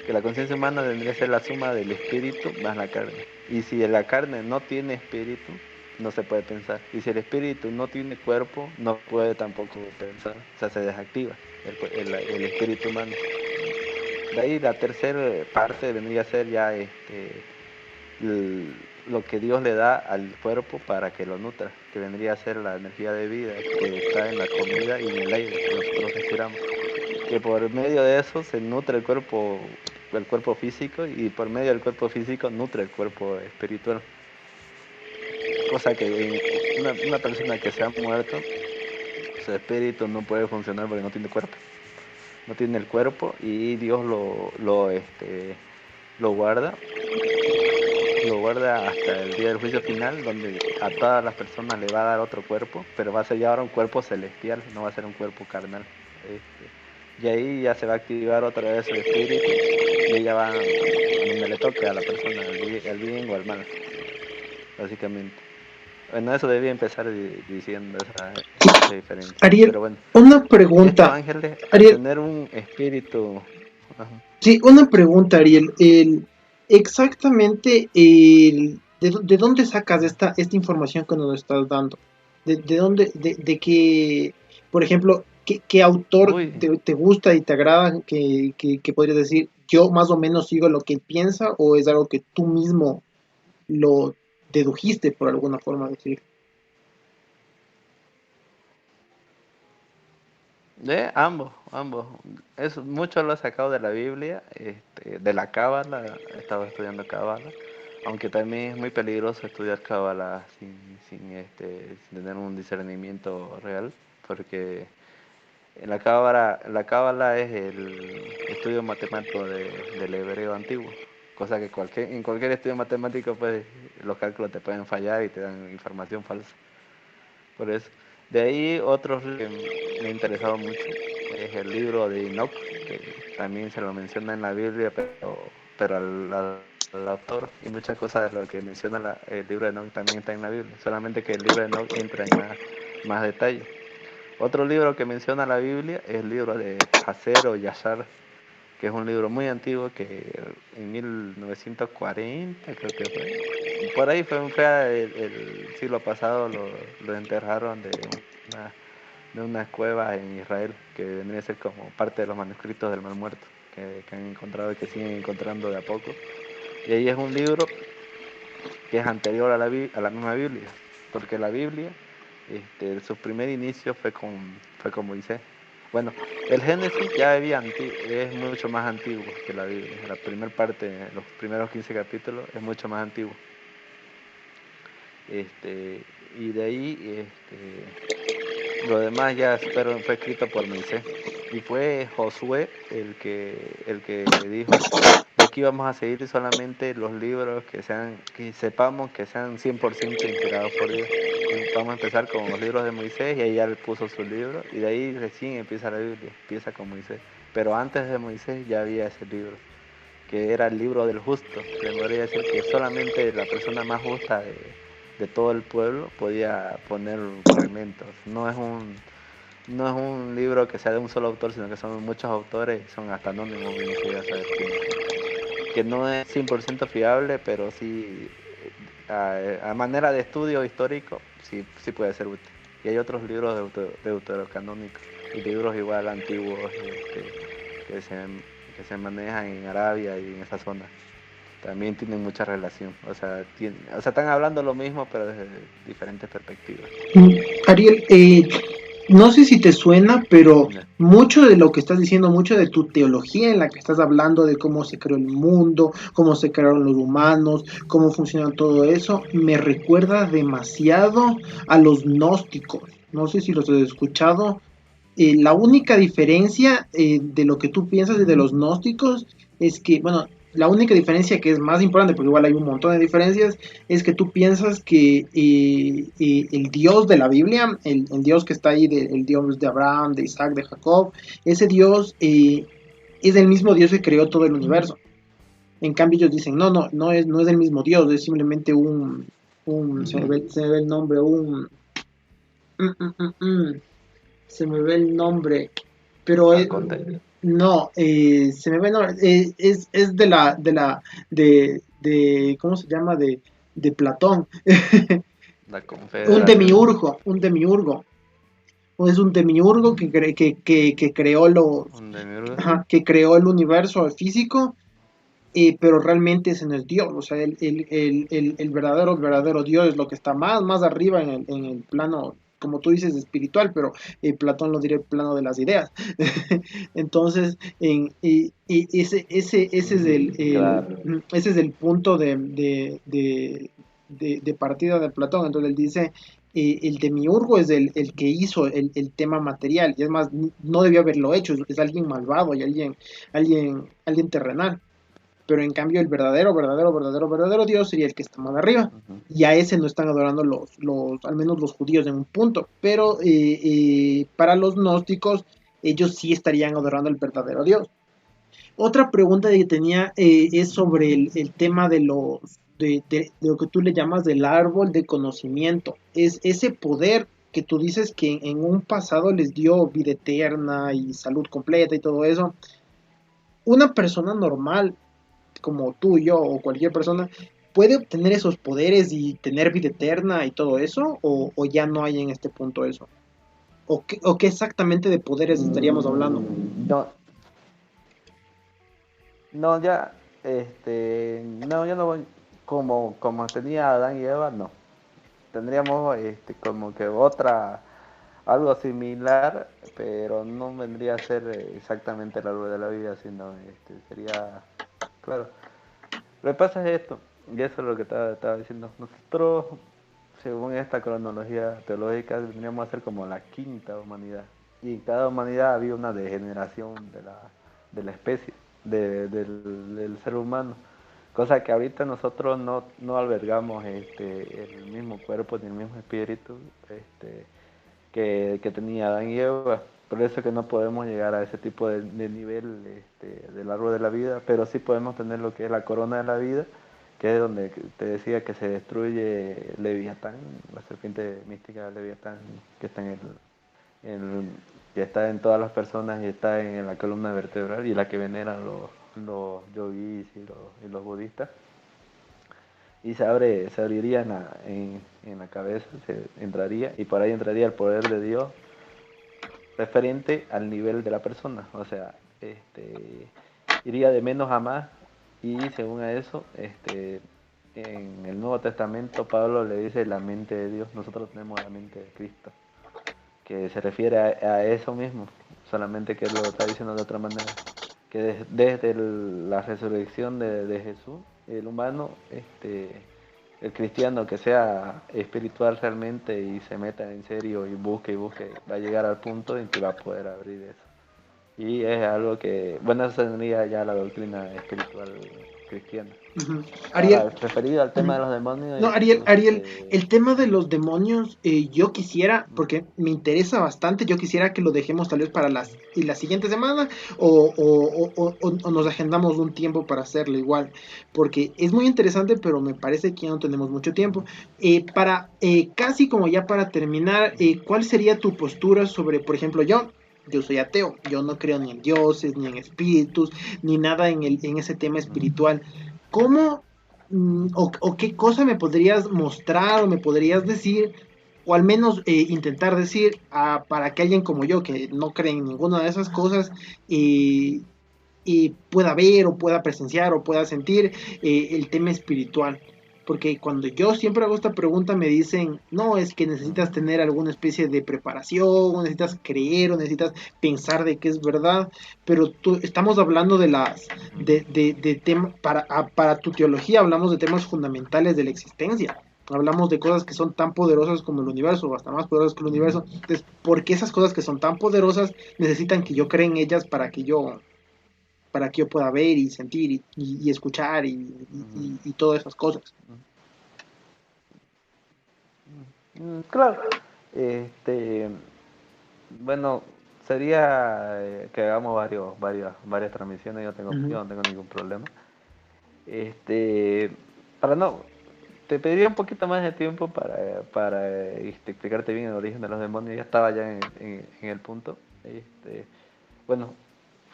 que la conciencia humana tendría que ser la suma del espíritu más la carne. Y si la carne no tiene espíritu, no se puede pensar. Y si el espíritu no tiene cuerpo, no puede tampoco pensar. O sea, se desactiva el espíritu humano. De ahí la tercera parte vendría a ser ya lo que Dios le da al cuerpo para que lo nutra, que vendría a ser la energía de vida que está en la comida y en el aire que nosotros respiramos, que por medio de eso se nutre el cuerpo físico, y por medio del cuerpo físico nutre el cuerpo espiritual. Cosa que una persona que se ha muerto, su espíritu no puede funcionar porque no tiene cuerpo. No tiene el cuerpo, y Dios lo guarda. Lo guarda hasta el día del juicio final, donde a todas las personas le va a dar otro cuerpo, pero va a ser ya ahora un cuerpo celestial, no va a ser un cuerpo carnal. Y ahí ya se va a activar otra vez el espíritu, y ella va a donde le toque a la persona, al bien o al mal, básicamente. Bueno, eso debía empezar diciendo esa diferencia. Ariel, Pero bueno, una estos pregunta. ángeles, al Ariel, tener un espíritu... Ajá. sí, una pregunta, Ariel. Exactamente, ¿de dónde sacas esta información que nos estás dando? ¿De dónde, de qué, por ejemplo, qué autor Uy, te gusta y te agrada que podrías decir, yo más o menos sigo lo que él piensa, o es algo que tú mismo lo dedujiste por alguna forma de decir? de ambos, ambos. Mucho lo he sacado de la Biblia, de la Cábala. He estado estudiando Cábala, aunque también es muy peligroso estudiar Cábala sin tener un discernimiento real, porque en la Cábala es el estudio matemático del hebreo antiguo, cosa que en cualquier estudio matemático, pues, los cálculos te pueden fallar y te dan información falsa. Por eso. De ahí otros que me ha interesado mucho es el libro de Enoch, que también se lo menciona en la Biblia, pero al autor, y muchas cosas de lo que menciona el libro de Enoch también está en la Biblia, solamente que el libro de Enoch entra en más detalle. Otro libro que menciona la Biblia es el libro de Hazer o Yashar, que es un libro muy antiguo, que en 1940 creo que fue. Por ahí fue el siglo pasado, lo enterraron una, de unas cuevas en Israel, que vendría a ser como parte de los manuscritos del Mar Muerto, que han encontrado y que siguen encontrando de a poco. Y ahí es un libro que es anterior a la misma Biblia, porque la Biblia, su primer inicio fue con Moisés. Bueno, el Génesis es mucho más antiguo que la Biblia. La primera parte, los primeros 15 capítulos, es mucho más antiguo. Y de ahí, lo demás ya fue escrito por Moisés. Y fue Josué el que dijo, de aquí vamos a seguir solamente los libros que sepamos que sean 100% inspirados por Dios. Vamos a empezar con los libros de Moisés y ahí ya él puso su libro y de ahí recién empieza la Biblia, empieza con Moisés. Pero antes de Moisés ya había ese libro, que era el libro del justo. Se podría decir que solamente la persona más justa de todo el pueblo podía poner fragmentos. No es un libro que sea de un solo autor, sino que son muchos autores, son hasta anónimos y no se llega a saber quiénes son. Que no es 100% fiable, pero sí, a manera de estudio histórico, sí puede ser útil. Y hay otros libros deuterocanónicos y libros igual antiguos que se, que se manejan en Arabia y en esa zona. También tienen mucha relación. O sea, están hablando lo mismo, pero desde diferentes perspectivas. Ariel, no sé si te suena, pero Ya. mucho de lo que estás diciendo, mucho de tu teología en la que estás hablando de cómo se creó el mundo, cómo se crearon los humanos, cómo funciona todo eso, me recuerda demasiado a los gnósticos. No sé si los has escuchado. La única diferencia de lo que tú piensas y de los gnósticos es que, bueno, la única diferencia que es más importante, porque igual hay un montón de diferencias, es que tú piensas que el Dios de la Biblia, el Dios que está ahí, el Dios de Abraham, de Isaac, de Jacob, ese Dios es el mismo Dios que creó todo el universo. En cambio ellos dicen, no es el mismo Dios, es simplemente se me ve el nombre, mm, mm, mm, mm, se me ve el nombre, pero Arconte. no, se me ve el nombre, es ¿cómo se llama? De Platón. La Un Confederación. demiurgo, un demiurgo. O es un demiurgo que creó Un demiurgo. ajá, que creó el universo físico, pero realmente ese no es Dios. O sea, el verdadero Dios es lo que está más arriba en el plano, como tú dices, espiritual, pero Platón lo diría el plano de las ideas. Entonces, ese es Claro. ese es el punto de partida de Platón. Entonces él dice, el demiurgo es el que hizo el tema material, y es más, no debió haberlo hecho, es alguien malvado y alguien terrenal. Pero en cambio el verdadero Dios sería el que está más arriba. Ujú. Y a ese no están adorando al menos los judíos en un punto. Pero para los gnósticos, ellos sí estarían adorando al verdadero Dios. Otra pregunta que tenía es sobre el tema de lo que tú le llamas del árbol de conocimiento. Es ese poder que tú dices que en un pasado les dio vida eterna y salud completa y todo eso. Una persona normal como tú, yo o cualquier persona, puede obtener esos poderes y tener vida eterna y todo eso, o ya no hay en este punto eso? ¿O qué exactamente de poderes estaríamos hablando? No, no, ya, no, yo no voy como tenía Adán y Eva, no. Tendríamos como que algo similar, pero no vendría a ser exactamente el árbol de la vida, sino sería, claro. Lo que pasa es esto, y eso es lo que estaba diciendo. Nosotros, según esta cronología teológica, tendríamos a ser como la quinta humanidad. Y en cada humanidad había una degeneración de la especie, del ser humano. Cosa que ahorita nosotros no albergamos el mismo cuerpo ni el mismo espíritu que tenía Adán y Eva. Por eso que no podemos llegar a ese tipo de nivel del árbol de la vida, pero sí podemos tener lo que es la corona de la vida, que es donde te decía que se destruye Leviatán, la serpiente mística de Leviatán, que está en- que está en todas las personas y está en la columna vertebral y la que veneran los yogis y los budistas. Y se abriría en la cabeza, se entraría, y por ahí entraría el poder de Dios referente al nivel de la persona. O sea, iría de menos a más y según a eso, en el Nuevo Testamento Pablo le dice la mente de Dios, nosotros tenemos la mente de Cristo, que se refiere a eso mismo, solamente que él lo está diciendo de otra manera, que desde la resurrección de Jesús, el humano, el cristiano que sea espiritual realmente y se meta en serio y busque, va a llegar al punto en que va a poder abrir eso. Y es algo que, bueno, eso sería ya la doctrina espiritual cristiana. Ujú. Ahora, Ariel, referido al tema ujú. de los demonios, No, Ariel, el tema de los demonios, yo quisiera, porque me interesa bastante, yo quisiera que lo dejemos tal vez para y la siguiente semana o nos agendamos un tiempo para hacerlo igual, porque es muy interesante, pero me parece que ya no tenemos mucho tiempo. Casi como ya para terminar, ¿cuál sería tu postura sobre, por ejemplo, yo soy ateo, yo no creo ni en dioses, ni en espíritus, ni nada en ese tema espiritual. ¿Cómo o qué cosa me podrías mostrar o me podrías decir, o al menos intentar decir para que alguien como yo, que no cree en ninguna de esas cosas, eh, pueda ver o pueda presenciar o pueda sentir el tema espiritual? Porque cuando yo siempre hago esta pregunta me dicen, no, es que necesitas tener alguna especie de preparación, o necesitas creer, o necesitas pensar de que es verdad, pero estamos hablando de temas, para tu teología hablamos de temas fundamentales de la existencia. Hablamos de cosas que son tan poderosas como el universo, o hasta más poderosas que el universo. Entonces, ¿por qué esas cosas que son tan poderosas necesitan que yo crea en ellas para que yo pueda ver y sentir y escuchar y todas esas cosas? Claro, este, bueno, sería que hagamos varias transmisiones, Ujú. yo no tengo ningún problema. Este, para no, te pediría un poquito más de tiempo para explicarte bien el origen de los demonios, ya estaba ya en el punto. Bueno,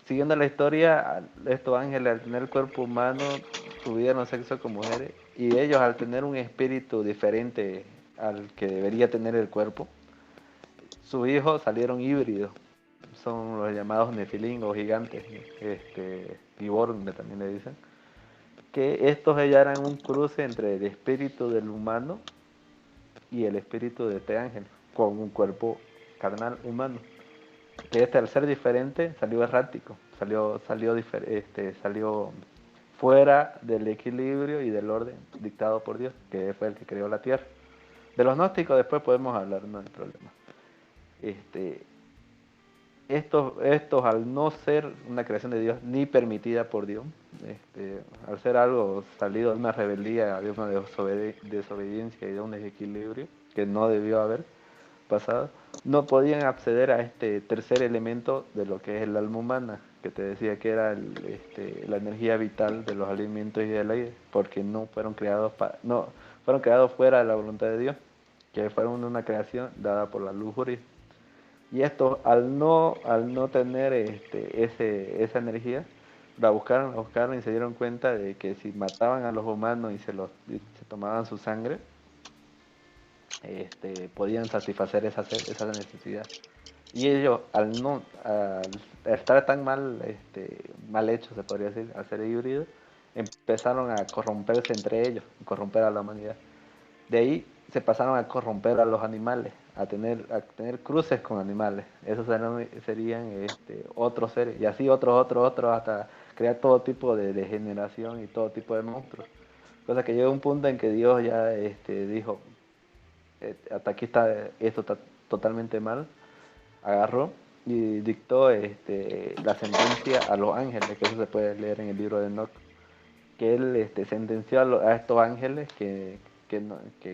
siguiendo la historia, estos ángeles al tener el cuerpo humano tuvieron sexo con mujeres y ellos al tener un espíritu diferente al que debería tener el cuerpo, sus hijos salieron híbridos, son los llamados nefilín o gigantes, Giborn también le dicen, que estos ya eran un cruce entre el espíritu del humano y el espíritu de este ángel, con un cuerpo carnal humano. Que al ser diferente salió errático, salió fuera del equilibrio y del orden dictado por Dios, que fue el que creó la tierra. De los gnósticos después podemos hablar, no hay problema. Este, estos al no ser una creación de Dios ni permitida por Dios, al ser algo salido de una rebeldía, de una desobediencia y de un desequilibrio que no debió haber pasado, no podían acceder a este tercer elemento de lo que es el alma humana, que te decía que era la energía vital de los alimentos y del aire, porque no fueron creados fuera de la voluntad de Dios, que fueron una creación dada por la lujuria. Y estos, al no tener esa energía, la buscaron y se dieron cuenta de que si mataban a los humanos y se tomaban su sangre, podían satisfacer esa necesidad. Y ellos, al estar tan mal hechos, se podría decir, al ser híbridos, empezaron a corromperse entre ellos, corromper a la humanidad. De ahí se pasaron a corromper a los animales, a tener cruces con animales. Esos serían otros seres, y así otros, hasta crear todo tipo de degeneración y todo tipo de monstruos. Cosa que llega un punto en que Dios ya dijo, hasta aquí esto está totalmente mal, agarró y dictó la sentencia a los ángeles, que eso se puede leer en el libro de Enoch, que él sentenció a estos ángeles que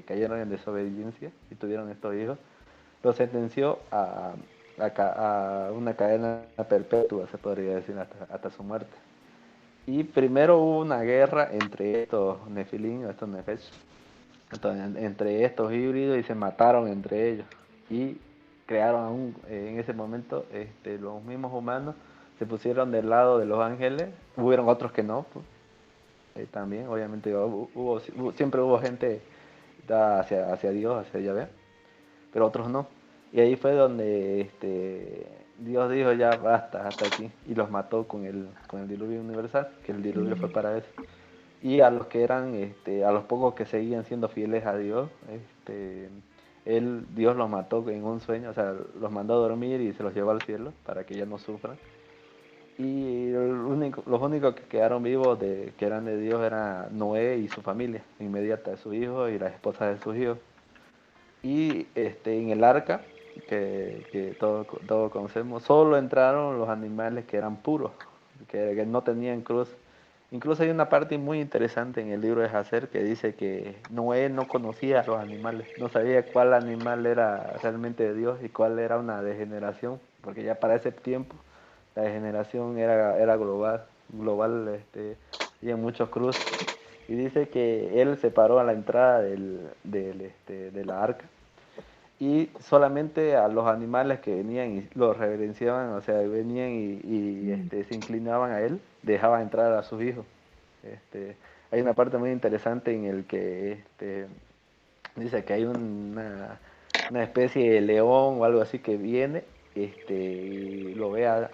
cayeron en desobediencia y tuvieron estos hijos, los sentenció a una cadena perpetua, se podría decir, hasta su muerte. Y primero hubo una guerra entre estos Nefilim, estos Nefesh, entre estos híbridos, y se mataron entre ellos. Y crearon en ese momento los mismos humanos se pusieron del lado de los ángeles. Hubieron otros que no, pues, también, obviamente siempre hubo gente hacia Dios, hacia Yahvé, pero otros no. Y ahí fue donde Dios dijo ya basta, hasta aquí, y los mató con el diluvio universal, que el diluvio fue para eso. Y a los que eran, a los pocos que seguían siendo fieles a Dios, Dios los mató en un sueño, o sea, los mandó a dormir y se los llevó al cielo para que ya no sufran. Y los únicos que quedaron vivos que eran de Dios eran Noé y su familia inmediata, de sus hijos y las esposas de sus hijos. Y en el arca que todos conocemos, solo entraron los animales que eran puros, que no tenían cruz. Incluso hay una parte muy interesante en el libro de Hacer que dice que Noé no conocía a los animales, no sabía cuál animal era realmente de Dios y cuál era una degeneración, porque ya para ese tiempo la degeneración era global, y en muchos cruces. Y dice que él se paró a la entrada de la arca y solamente a los animales que venían y los reverenciaban, o sea, venían se inclinaban a él, dejaban entrar a sus hijos. Este, Hay una parte muy interesante en el que dice que hay una especie de león o algo así que viene y lo ve a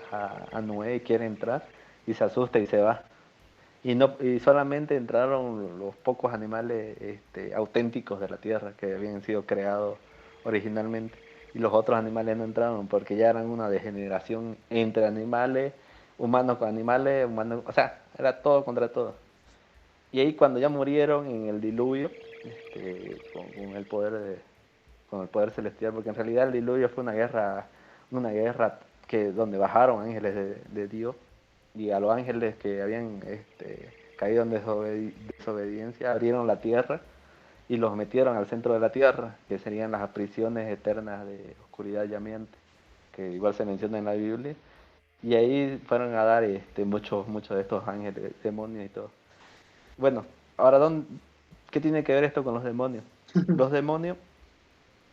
Noé y quiere entrar y se asusta y se va. Y solamente entraron los pocos animales auténticos de la tierra que habían sido creados originalmente. Y los otros animales no entraron porque ya eran una degeneración entre animales, humanos con animales, humanos, o sea, era todo contra todo. Y ahí cuando ya murieron en el diluvio, con el poder con el poder celestial, porque en realidad el diluvio fue una guerra que donde bajaron ángeles de Dios y a los ángeles que habían caído en desobediencia abrieron la tierra y los metieron al centro de la tierra, que serían las prisiones eternas de oscuridad llameante, que igual se menciona en la Biblia, y ahí fueron a dar muchos de estos ángeles, demonios y todo. Bueno, ahora, ¿qué tiene que ver esto con los demonios? Los demonios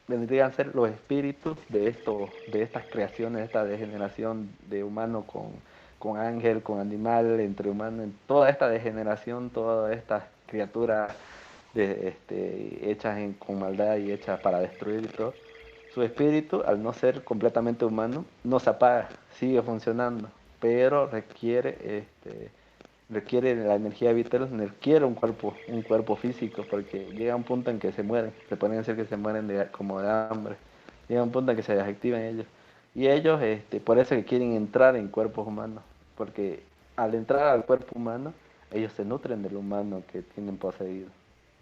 vendrían a ser los espíritus de estas creaciones, de esta degeneración de humano con ángel, con animal, entre humanos, en toda esta degeneración, todas estas criaturas hechas con maldad y hechas para destruir y todo. Su espíritu, al no ser completamente humano, no se apaga, sigue funcionando, pero requiere la energía vital, requiere un cuerpo físico, porque llega un punto en que se mueren, se pueden decir que se mueren como de hambre, llega un punto en que se desactivan ellos, y ellos, por eso que quieren entrar en cuerpos humanos, porque al entrar al cuerpo humano, ellos se nutren del humano que tienen poseído,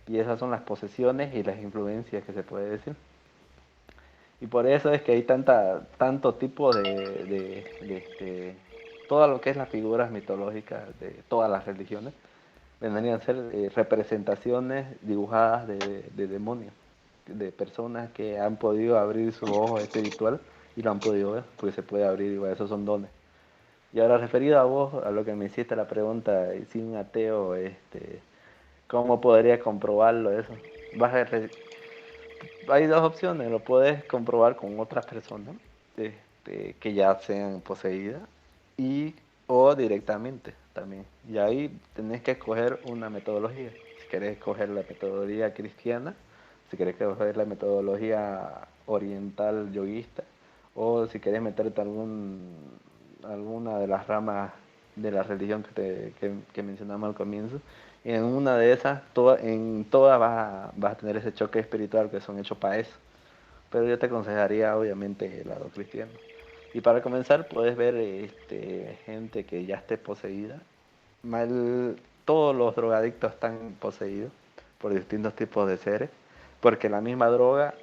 y esas son las posesiones y las influencias que se puede decir. Y por eso es que hay tanto tipo todo lo que es las figuras mitológicas de todas las religiones, vendrían a ser representaciones dibujadas de demonios, de personas que han podido abrir su ojo espiritual y lo han podido ver, porque se puede abrir, igual, esos son dones. Y ahora referido a vos, a lo que me hiciste la pregunta, si un ateo, ¿cómo podría comprobarlo eso? Vas a Hay dos opciones, lo puedes comprobar con otras personas que ya sean poseídas y o directamente también. Y ahí tenés que escoger una metodología. Si querés escoger la metodología cristiana, si querés escoger la metodología oriental yoguista, o si querés meterte alguna de las ramas de la religión que mencionamos al comienzo. Y en una de esas, en todas vas a tener ese choque espiritual que son hechos para eso. Pero yo te aconsejaría obviamente el lado cristiano. Y para comenzar puedes ver gente que ya esté poseída. Mal, todos los drogadictos están poseídos por distintos tipos de seres, porque la misma droga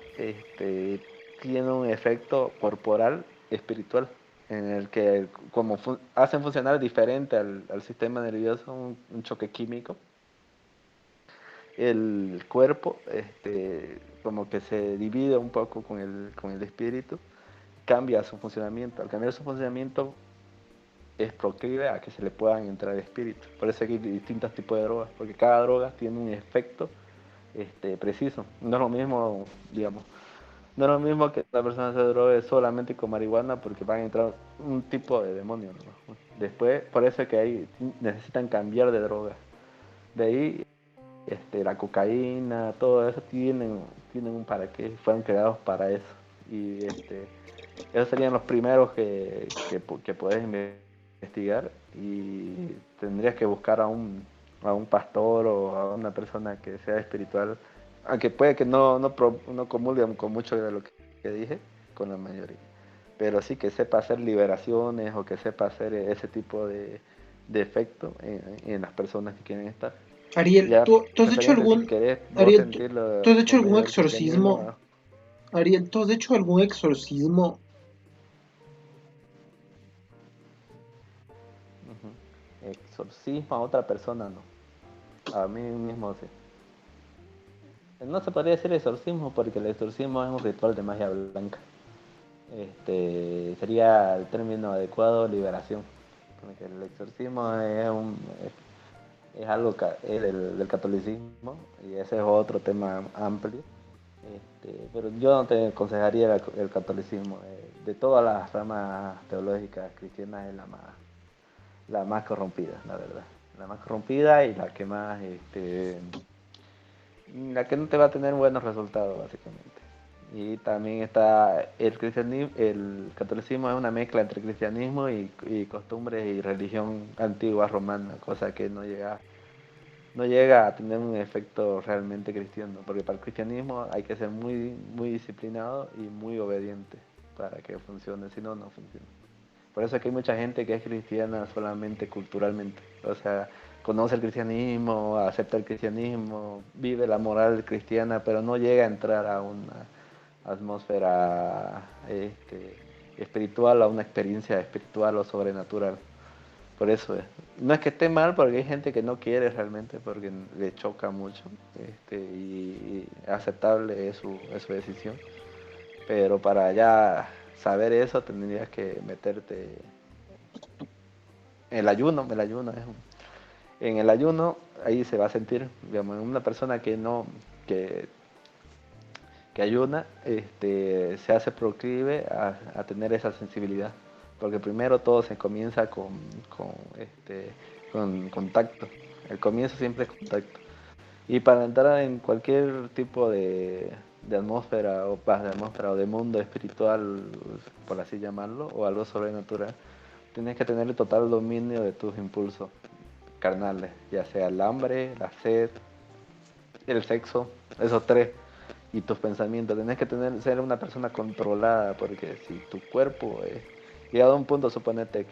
tiene un efecto corporal espiritual en el que como hacen funcionar diferente al sistema nervioso, un choque químico, el cuerpo como que se divide un poco con el espíritu, cambia su funcionamiento. Al cambiar su funcionamiento es proclive a que se le puedan entrar espíritus. Por eso hay distintos tipos de drogas, porque cada droga tiene un efecto preciso. No es lo mismo, digamos, no es lo mismo que la persona se drogue solamente con marihuana porque van a entrar un tipo de demonio, ¿no? Después, por eso es que necesitan cambiar de droga. De ahí la cocaína, todo eso tienen un para qué, fueron creados para eso. Y esos serían los primeros que puedes investigar y tendrías que buscar a un pastor o a una persona que sea espiritual, aunque puede que no comulguen con mucho de lo que dije, con la mayoría, pero sí que sepa hacer liberaciones o que sepa hacer ese tipo de efecto en las personas que quieren estar. Ariel, Ya, ¿tú has hecho referente, si algún, querés vos Ariel, tú sentirlo has hecho por algún medio del cristianismo. exorcismo? Ariel, ¿tú has hecho algún exorcismo? Ujú. Exorcismo a otra persona, no. A mí mismo sí. No se podría decir exorcismo porque el exorcismo es un ritual de magia blanca. Sería el término adecuado liberación. Porque el exorcismo es algo es del catolicismo y ese es otro tema amplio. Pero yo no te aconsejaría el catolicismo. De todas las ramas teológicas cristianas es la más corrompida, la verdad. La más corrompida y la que más, la que no te va a tener buenos resultados, básicamente. Y también está el cristianismo, el catolicismo es una mezcla entre cristianismo y costumbres y religión antigua romana, cosa que no llega a tener un efecto realmente cristiano, porque para el cristianismo hay que ser muy disciplinado y muy obediente para que funcione, si no, no funciona. Por eso es que hay mucha gente que es cristiana solamente culturalmente, o sea, conoce el cristianismo, acepta el cristianismo, vive la moral cristiana, pero no llega a entrar a una atmósfera espiritual, a una experiencia espiritual o sobrenatural. Por eso es. No es que esté mal, porque hay gente que no quiere realmente, porque le choca mucho, y aceptable es su decisión. Pero para ya saber eso, tendrías que meterte en el ayuno es en el ayuno, ahí se va a sentir, digamos, una persona que no, que, que ayuna, se hace proclive a tener esa sensibilidad. Porque primero todo se comienza con contacto. El comienzo siempre es contacto. Y para entrar en cualquier tipo de atmósfera de atmósfera o de mundo espiritual, por así llamarlo, o algo sobrenatural, tienes que tener el total dominio de tus impulsos carnales, ya sea el hambre, la sed, el sexo, esos tres, y tus pensamientos. Tenés que ser una persona controlada, porque si tu cuerpo es llegado a un punto, suponete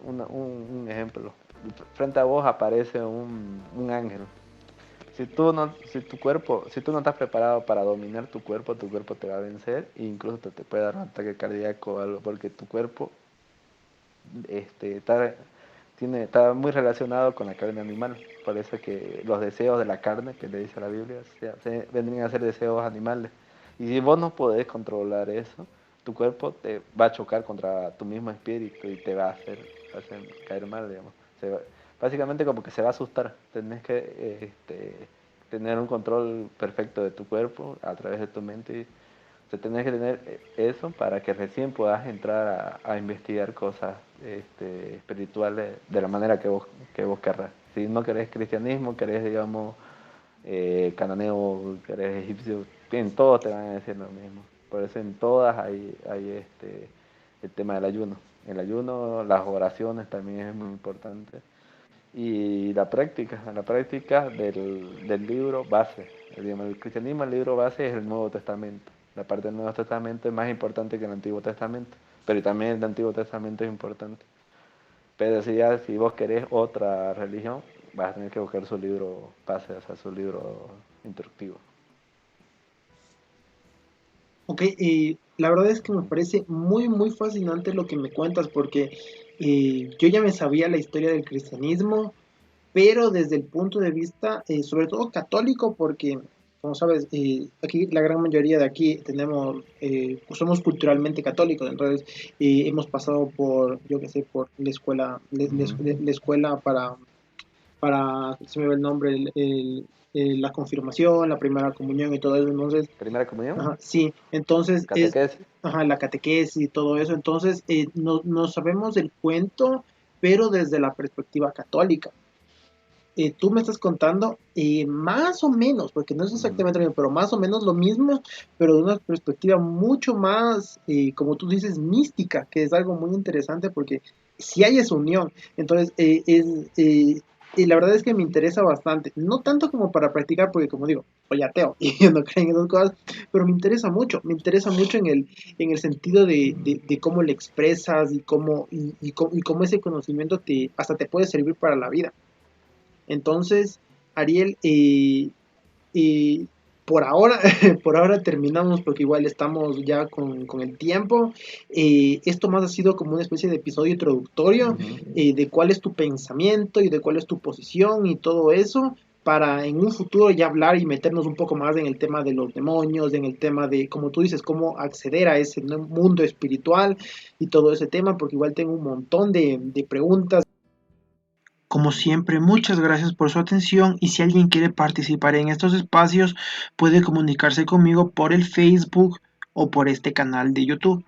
un ejemplo, frente a vos aparece un ángel. Si tu cuerpo, si tú no estás preparado para dominar tu cuerpo te va a vencer e incluso te puede dar un ataque cardíaco o algo, porque tu cuerpo está, está muy relacionado con la carne animal. Por eso es que los deseos de la carne, que le dice la Biblia, vendrían a ser deseos animales. Y si vos no podés controlar eso, tu cuerpo te va a chocar contra tu mismo espíritu y te va a hacer caer mal, digamos. Básicamente como que se va a asustar. Tenés que tener un control perfecto de tu cuerpo a través de tu mente. O sea, tenés que tener eso para que recién puedas entrar a investigar cosas espirituales de la manera que vos querrás. Si no querés cristianismo, querés, digamos, cananeo, querés egipcio, en todos te van a decir lo mismo. Por eso en todas hay el tema del ayuno. El ayuno, las oraciones también es muy importante. Y la práctica del libro base. El cristianismo, el libro base es el Nuevo Testamento. La parte del Nuevo Testamento es más importante que el Antiguo Testamento, pero también el Antiguo Testamento es importante. Pero si vos querés otra religión, vas a tener que buscar su libro base, o sea, su libro instructivo. Ok, la verdad es que me parece muy, muy fascinante lo que me cuentas, porque yo ya me sabía la historia del cristianismo, pero desde el punto de vista, sobre todo católico, porque, como sabes, aquí la gran mayoría de aquí tenemos, pues somos culturalmente católicos, entonces hemos pasado por, yo qué sé, por la escuela, Ujú. la escuela se me va el nombre, la confirmación, la primera comunión y todo eso, entonces, Primera comunión, ajá, sí, entonces es, catequesis. ajá, la catequesis y todo eso, entonces no sabemos el cuento, pero desde la perspectiva católica. Tú me estás contando más o menos, porque no es Ujú. exactamente lo mismo, pero más o menos lo mismo, pero de una perspectiva mucho más, como tú dices, mística, que es algo muy interesante porque si hay esa unión. Entonces, y la verdad es que me interesa bastante, no tanto como para practicar, porque como digo, soy ateo y yo no creo en esas cosas, pero me interesa mucho en el sentido de cómo le expresas y cómo ese conocimiento hasta te puede servir para la vida. Entonces, Ariel, por ahora, por ahora terminamos porque igual estamos ya con el tiempo. Esto más ha sido como una especie de episodio introductorio Ujú. de cuál es tu pensamiento y de cuál es tu posición y todo eso, para en un futuro ya hablar y meternos un poco más en el tema de los demonios, en el tema de, como tú dices, cómo acceder a ese mundo espiritual y todo ese tema, porque igual tengo un montón de preguntas. Como siempre, muchas gracias por su atención y si alguien quiere participar en estos espacios, puede comunicarse conmigo por el Facebook o por este canal de YouTube.